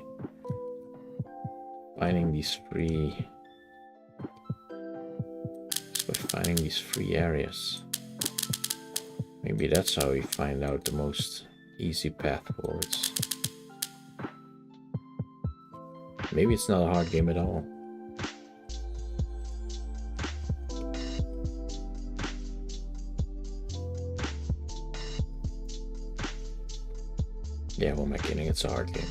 finding these free areas. Maybe that's how we find out the most easy path forwards. Maybe it's not a hard game at all. Yeah, who am I kidding? It's a hard game.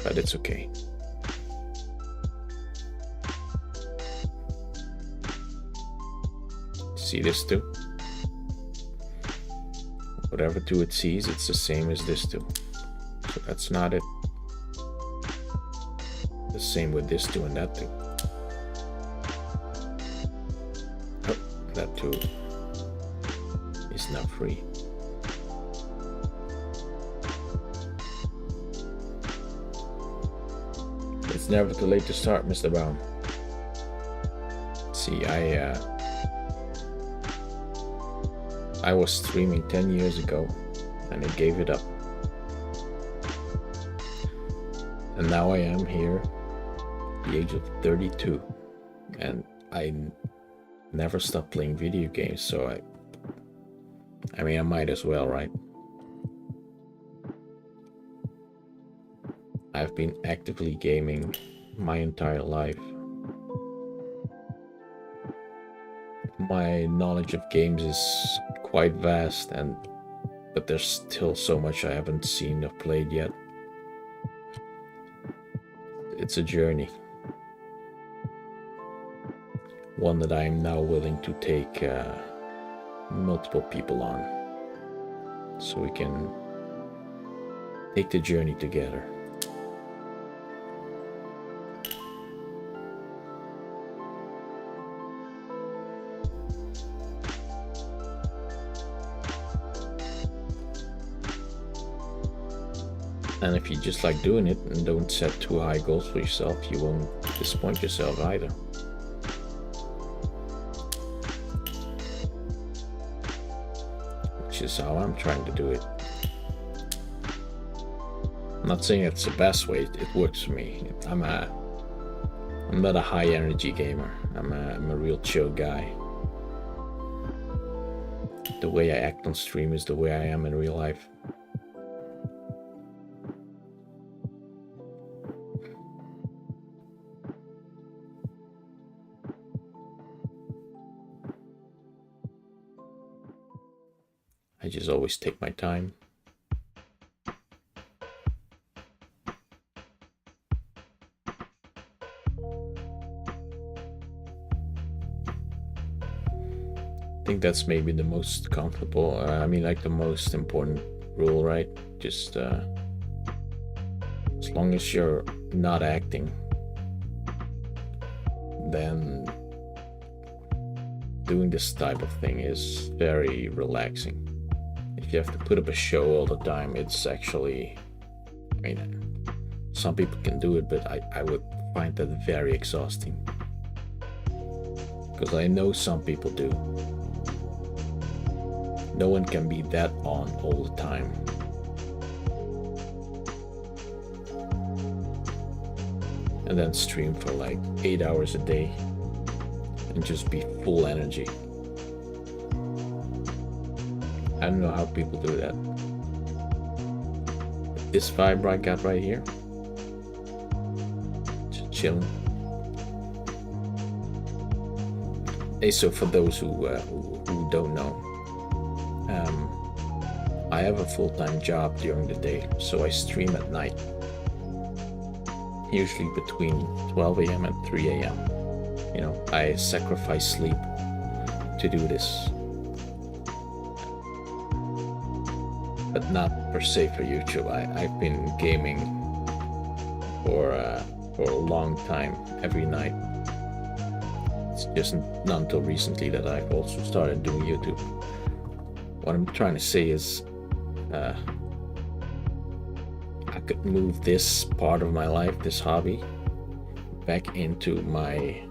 But it's okay. See this too? Whatever two it sees, it's the same as this two. So that's not it. The same with this two and that two. Oh, that two is not free. It's never too late to start, Mr. Brown. See, I was streaming 10 years ago and I gave it up. And now I am here at the age of 32 and I never stopped playing video games, so I mean I might as well, right? I've been actively gaming my entire life. My knowledge of games is quite vast, but there's still so much I haven't seen or played yet. It's a journey. One that I'm now willing to take multiple people on. So we can take the journey together. And if you just like doing it and don't set too high goals for yourself, you won't disappoint yourself either. Which is how I'm trying to do it. I'm not saying it's the best way, it works for me. I'm a I'm not a high energy gamer. I'm a real chill guy. The way I act on stream is the way I am in real life. I just always take my time. I think that's maybe the most comfortable, I mean, like the most important rule, right? Just as long as you're not acting, then doing this type of thing is very relaxing. If you have to put up a show all the time, it's actually, I mean, some people can do it, but I would find that very exhausting. Because I know some people do. No one can be that on all the time. And then stream for like 8 hours a day and just be full energy. I don't know how people do that. This vibe I got right here, just chilling. Hey, so for those who don't know, I have a full-time job during the day, so I stream at night, usually between 12 a.m. and 3 a.m. You know, I sacrifice sleep to do this, but not per se for YouTube. I've been gaming for a long time, every night. It's just not until recently that I've also started doing YouTube. What I'm trying to say is, I could move this part of my life, this hobby, back into my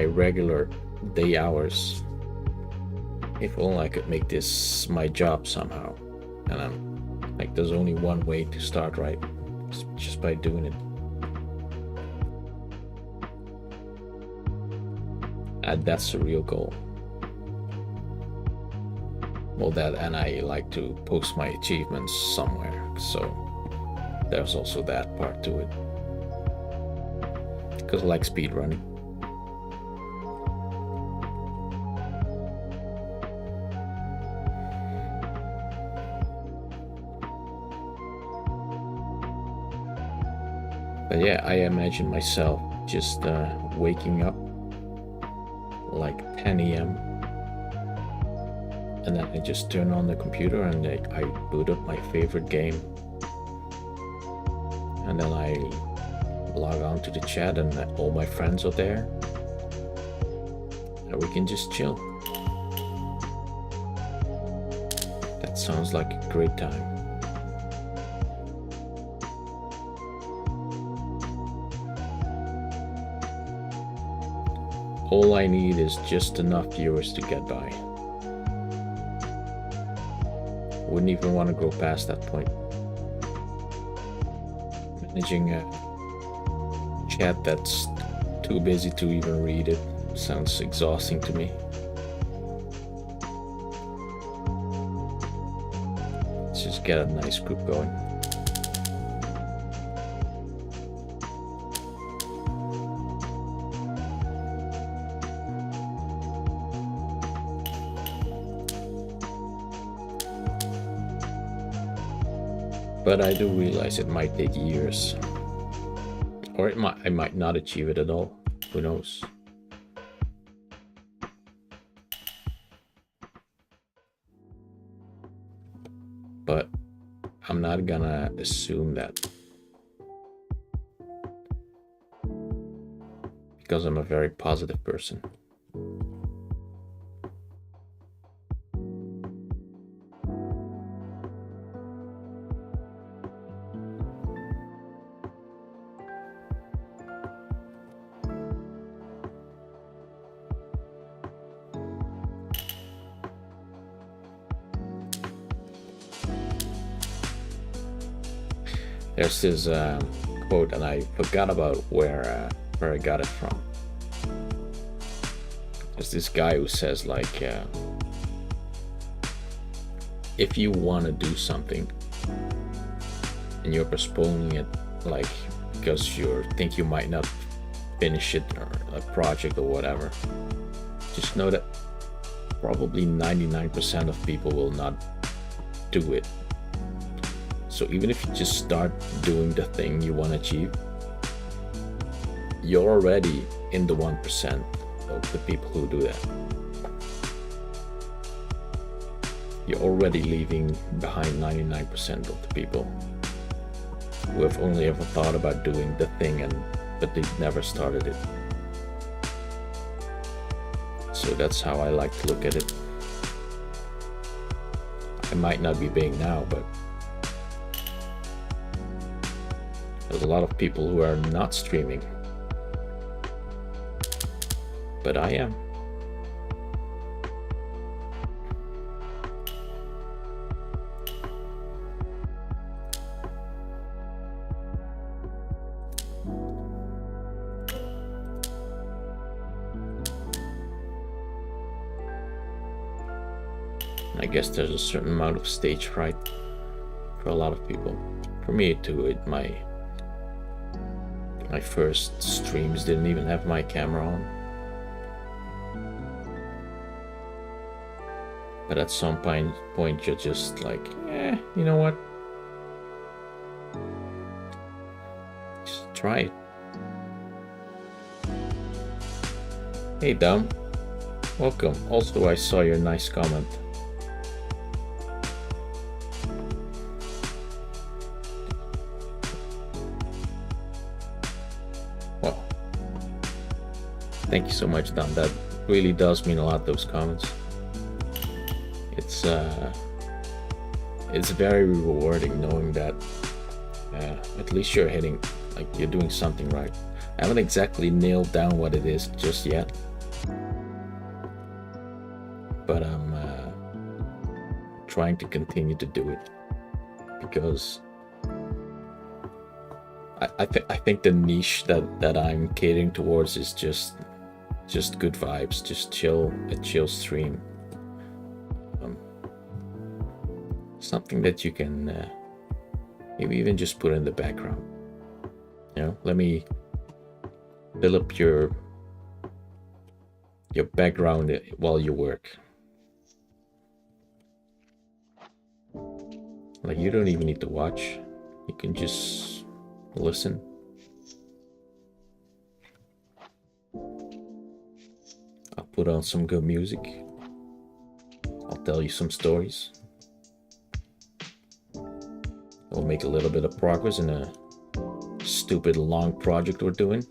regular day hours. If only I could make this my job somehow. And I'm like, there's only one way to start, right? Just by doing it. And that's the real goal. Well, that, and I like to post my achievements somewhere, so there's also that part to it. Because I like speedrunning. But yeah, I imagine myself just waking up like 10 a.m. and then I just turn on the computer and I boot up my favorite game, and then I log on to the chat and all my friends are there and we can just chill. That sounds like a great time. All I need is just enough viewers to get by. Wouldn't even want to go past that point. Managing a chat that's too busy to even read it sounds exhausting to me. Let's just get a nice group going. But I do realize it might take years, or I might not achieve it at all. Who knows? But I'm not gonna assume that, because I'm a very positive person. There's this quote, and I forgot about where where I got it from. There's this guy who says like, if you want to do something and you're postponing it, like because you think you might not finish it, or a project or whatever, just know that probably 99% of people will not do it. So even if you just start doing the thing you want to achieve, you're already in the 1% of the people who do that. You're already leaving behind 99% of the people who have only ever thought about doing the thing but they've never started it. So that's how I like to look at it. I might not be big now, but there's a lot of people who are not streaming, but I am. I guess there's a certain amount of stage fright for a lot of people. For me too, my first streams didn't even have my camera on. But at some point you're just like, you know what? Just try it. Hey Dom, welcome. Also, I saw your nice comment. Thank you so much, Don. That really does mean a lot, those comments. It's very rewarding knowing that at least you're hitting, like you're doing something right. I haven't exactly nailed down what it is just yet, but I'm trying to continue to do it because I think the niche that I'm catering towards is just good vibes, just a chill stream. Something that you can maybe even just put in the background. You know, let me fill up your background while you work. Like you don't even need to watch. You can just listen. I'll put on some good music. I'll tell you some stories. We'll make a little bit of progress in a stupid long project we're doing.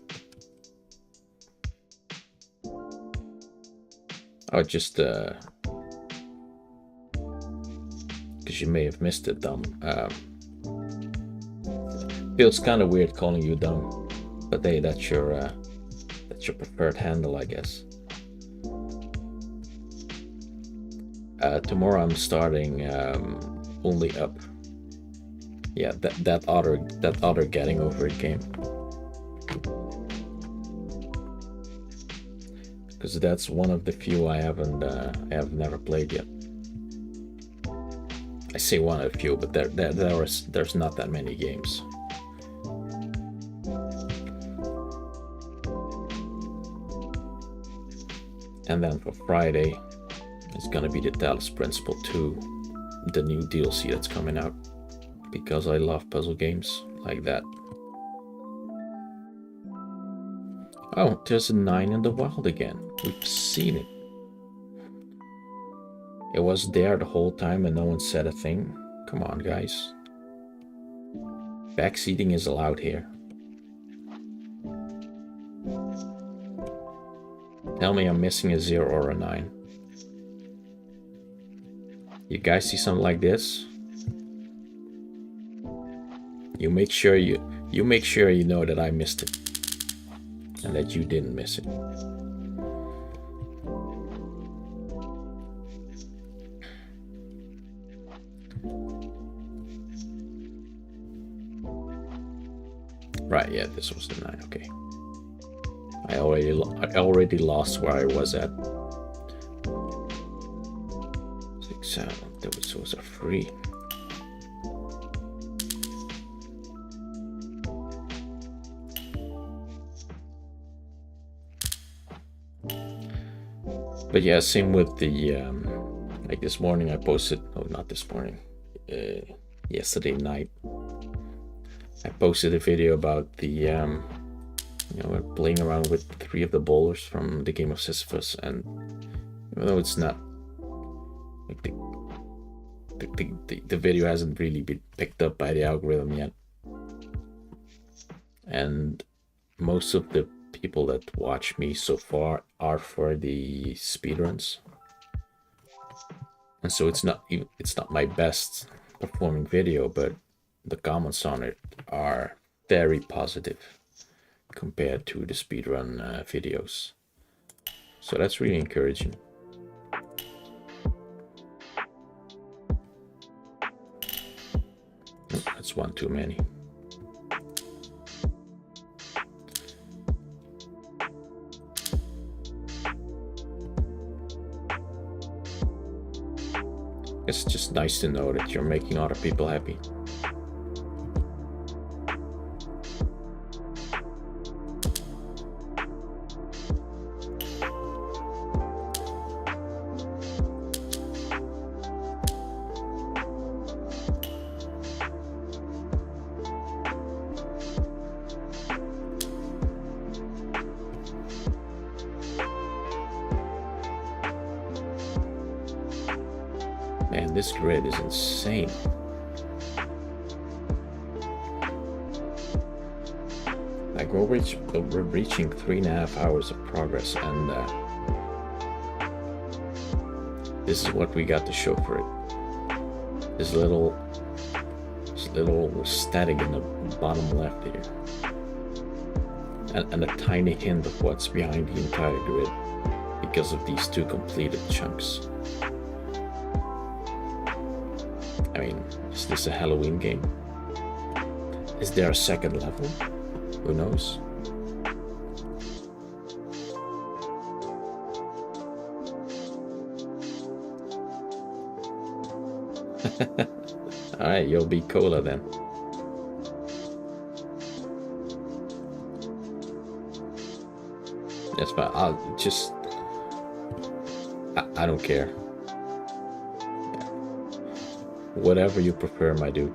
Oh, just because you may have missed it, Dom. Feels kind of weird calling you Dom, but hey, that's your preferred handle, I guess. Tomorrow I'm starting Only Up. Yeah, that other Getting Over It game. Because that's one of the few I have never played yet. I say one of the few, but there's not that many games. And then for Friday, it's gonna be the Talos Principle 2, the new DLC that's coming out, because I love puzzle games like that. Oh, there's a 9 in the wild again. We've seen it. It was there the whole time and no one said a thing. Come on, guys. Backseating is allowed here. Tell me I'm missing a 0 or a 9. You guys see something like this? You make sure you know that I missed it and that you didn't miss it. Right, yeah, this was the 9, okay. I already lost where I was at. 6 those are free. But yeah, same with the like this morning I posted, oh not this morning, yesterday night I posted a video about the you know, we're playing around with 3 of the bowlers from the game of Sisyphus, and even though it's not like the video hasn't really been picked up by the algorithm yet, and most of the people that watch me so far are for the speedruns, and so it's not my best performing video, but the comments on it are very positive compared to the speedrun videos, so that's really encouraging. That's one too many. It's just nice to know that you're making other people happy. Man, this grid is insane. Like we're reaching 3.5 hours of progress, and this is what we got to show for it. This little static in the bottom left here, and a tiny hint of what's behind the entire grid because of these 2 completed chunks. I mean, is this a Halloween game? Is there a second level? Who knows? Alright, you'll be cola then. That's fine. I'll just... I don't care. Whatever you prefer, my dude.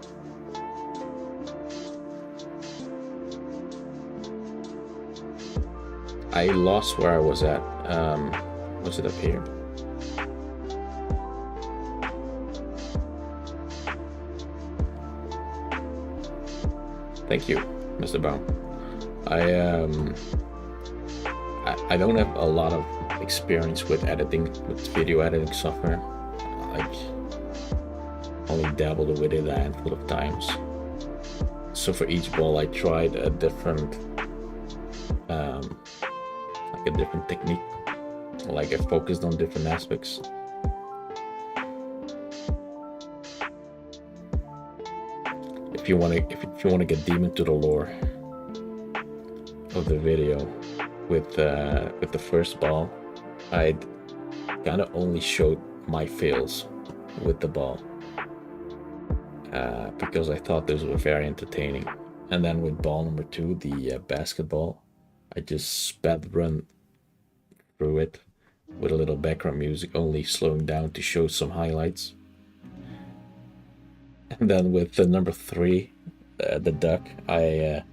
I lost where I was at. Was it up here? Thank you, Mr. Baum. I don't have a lot of experience with editing, with video editing software. Like, only dabbled with it a handful of times. So for each ball I tried a different like a different technique. Like I focused on different aspects. If you want to get deep into the lore of the video, with the first ball, I'd kind of only showed my fails with the ball. Because I thought those were very entertaining. And then with ball number 2, the basketball, I just sped run through it with a little background music, only slowing down to show some highlights. And then with the number 3, the duck, I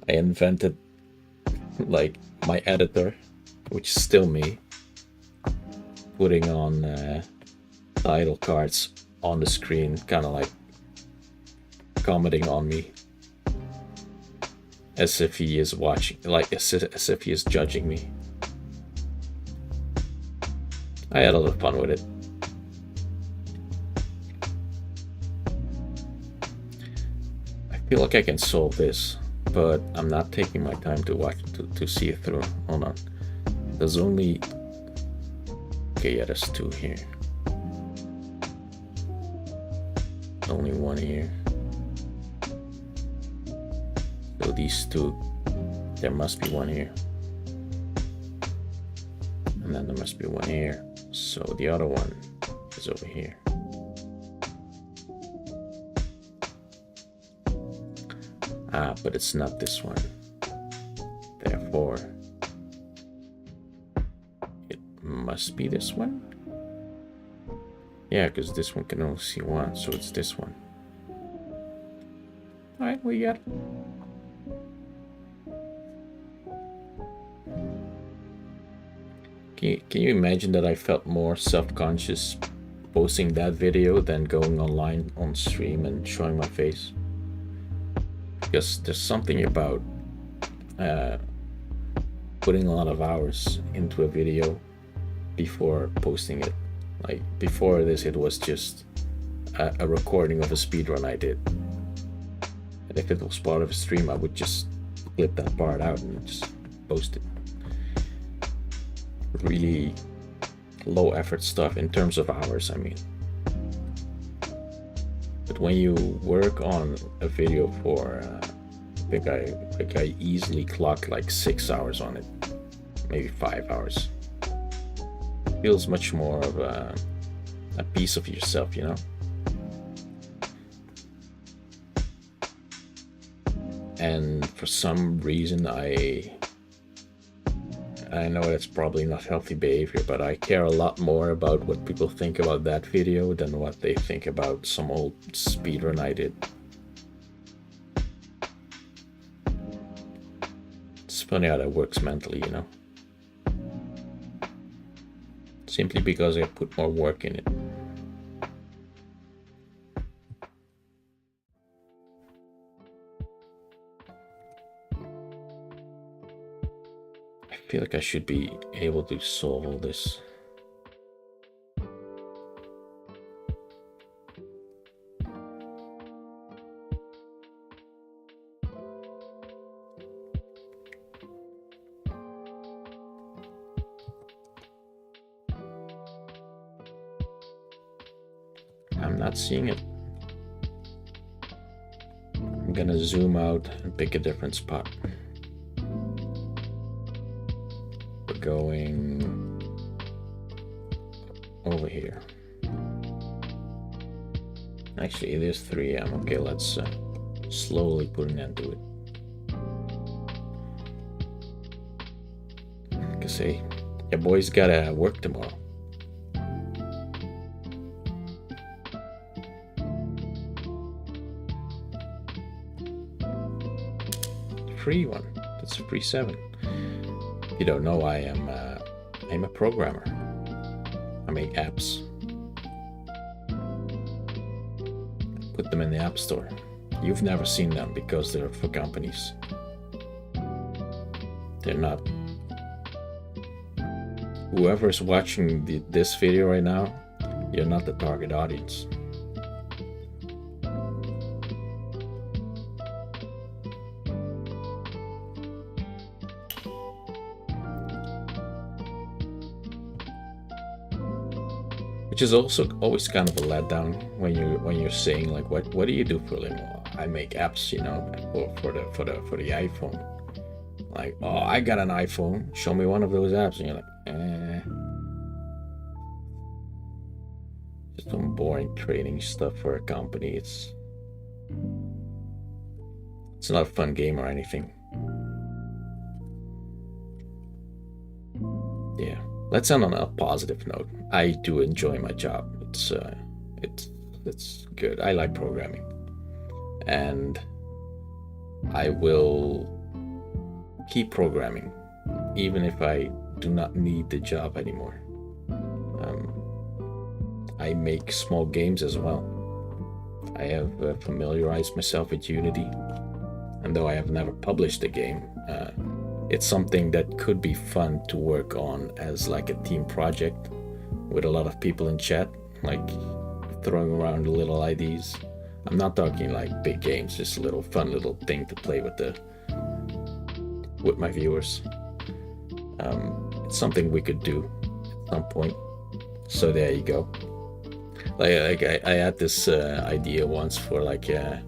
invented like my editor, which is still me, putting on title cards on the screen, kind of like commenting on me as if he is watching, like as if he is judging me. I had a lot of fun with it. I feel like I can solve this, but I'm not taking my time to watch to see it through. Hold on. There's only... Okay, yeah, there's 2 here. Only 1 here. So these 2, there must be 1 here. And then there must be one here. So the other one is over here. But it's not this one. Therefore, it must be this one. Yeah, because this one can only see one, so it's this one. Alright, we got it. Can you imagine that I felt more self-conscious posting that video than going online on stream and showing my face? Because there's something about putting a lot of hours into a video before posting it. Like before this, it was just a recording of a speedrun I did. And if it was part of a stream, I would just clip that part out and just post it. Really low effort stuff in terms of hours, I mean. But when you work on a video for, I think I easily clocked like 6 hours on it, maybe 5 hours. Feels much more of a piece of yourself, you know. And for some reason, I know that's probably not healthy behavior, but I care a lot more about what people think about that video than what they think about some old speedrun I did. It's funny how that works mentally, you know. Simply because I put more work in it. I feel like I should be able to solve all this. I'm not seeing it. I'm gonna zoom out and pick a different spot. We're going over here. Actually, it is 3 AM. Okay, let's slowly put an end to it. Cause hey, your boy's gotta work tomorrow. Free one. That's a free 7. If you don't know, I'm a programmer. I make apps. Put them in the App Store. You've never seen them because they're for companies. They're not. Whoever's watching this video right now, you're not the target audience. Which is also always kind of a letdown when you're saying like, what do you do for a living? I make apps, you know, for the iPhone. Like, oh, I got an iPhone. Show me one of those apps, and you're like, just some boring trading stuff for a company. It's not a fun game or anything. Yeah. Let's end on a positive note. I do enjoy my job. It's good. I like programming, and I will keep programming even if I do not need the job anymore. I make small games as well. I have familiarized myself with Unity, and though I have never published a game, it's something that could be fun to work on as like a team project with a lot of people in chat, like throwing around little ideas. I'm not talking like big games, just a little fun little thing to play with my viewers. It's something we could do at some point. So there you go. Like I had this idea once for like a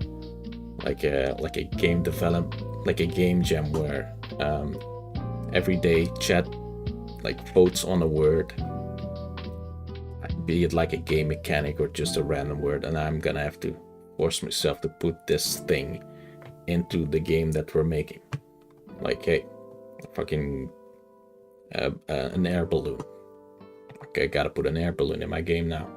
game develop, like a game jam where every day chat like votes on a word, be it like a game mechanic or just a random word, and I'm gonna have to force myself to put this thing into the game that we're making. Like, hey, fucking an air balloon. Okay, gotta put an air balloon in my game now.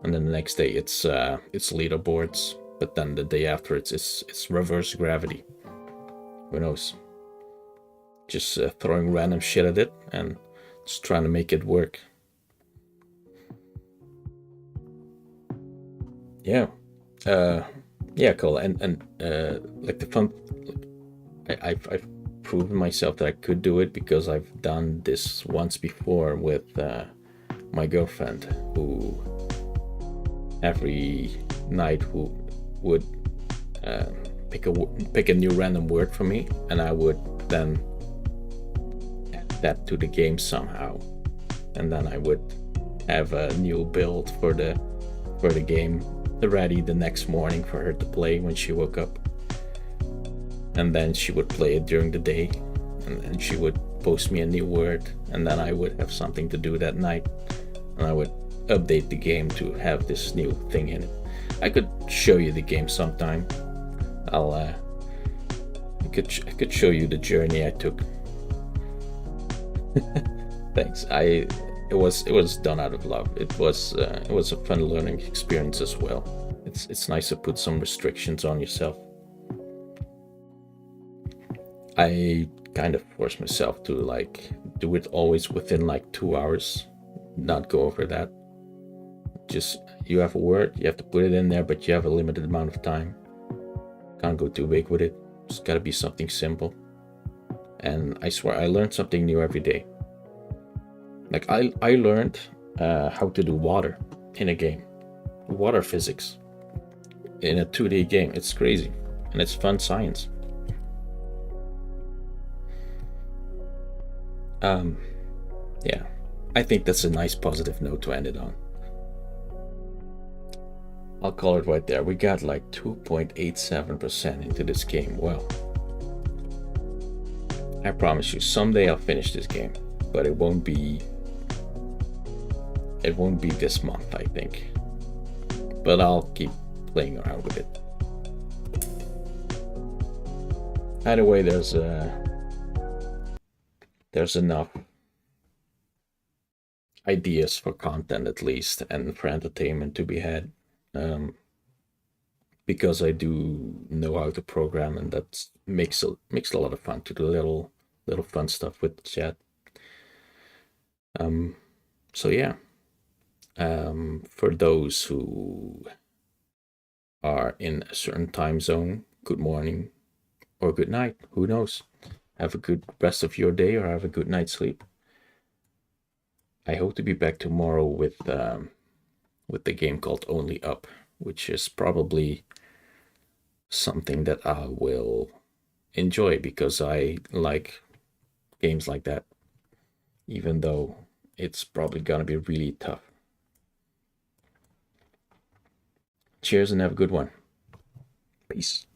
And then the next day it's leaderboards, but then the day after it's reverse gravity. Who knows? Just throwing random shit at it and just trying to make it work. Yeah, cool. And like the fun, I've proven myself that I could do it because I've done this once before with my girlfriend, who every night who would pick a new random word for me, and I would then add that to the game somehow, and then I would have a new build for the game ready the next morning for her to play when she woke up. And then she would play it during the day, and then she would post me a new word, and then I would have something to do that night, and I would update the game to have this new thing in it. I could show you the game sometime. I could show you the journey I took. Thanks. It was done out of love. It was a fun learning experience as well. It's nice to put some restrictions on yourself. I kind of force myself to like do it always within like 2 hours, not go over that. Just, you have a word, you have to put it in there, but you have a limited amount of time. Can't go too big with it. It's got to be something simple. And I swear I learned something new every day. Like I learned how to do water in a game, water physics in a 2D game. It's crazy, and it's fun science. Yeah, I think that's a nice positive note to end it on. I'll call it right there. We got like 2.87% into this game. Well, I promise you, someday I'll finish this game, but it won't be this month, I think. But I'll keep playing around with it. Either way, there's enough ideas for content, at least, and for entertainment to be had, because I do know how to program, and that makes a lot of fun to do little fun stuff with chat. So yeah, for those who are in a certain time zone, good morning or good night, who knows. Have a good rest of your day, or have a good night's sleep. I hope to be back tomorrow with the game called Only Up, which is probably something that I will enjoy because I like games like that, even though it's probably gonna be really tough. Cheers and have a good one. Peace.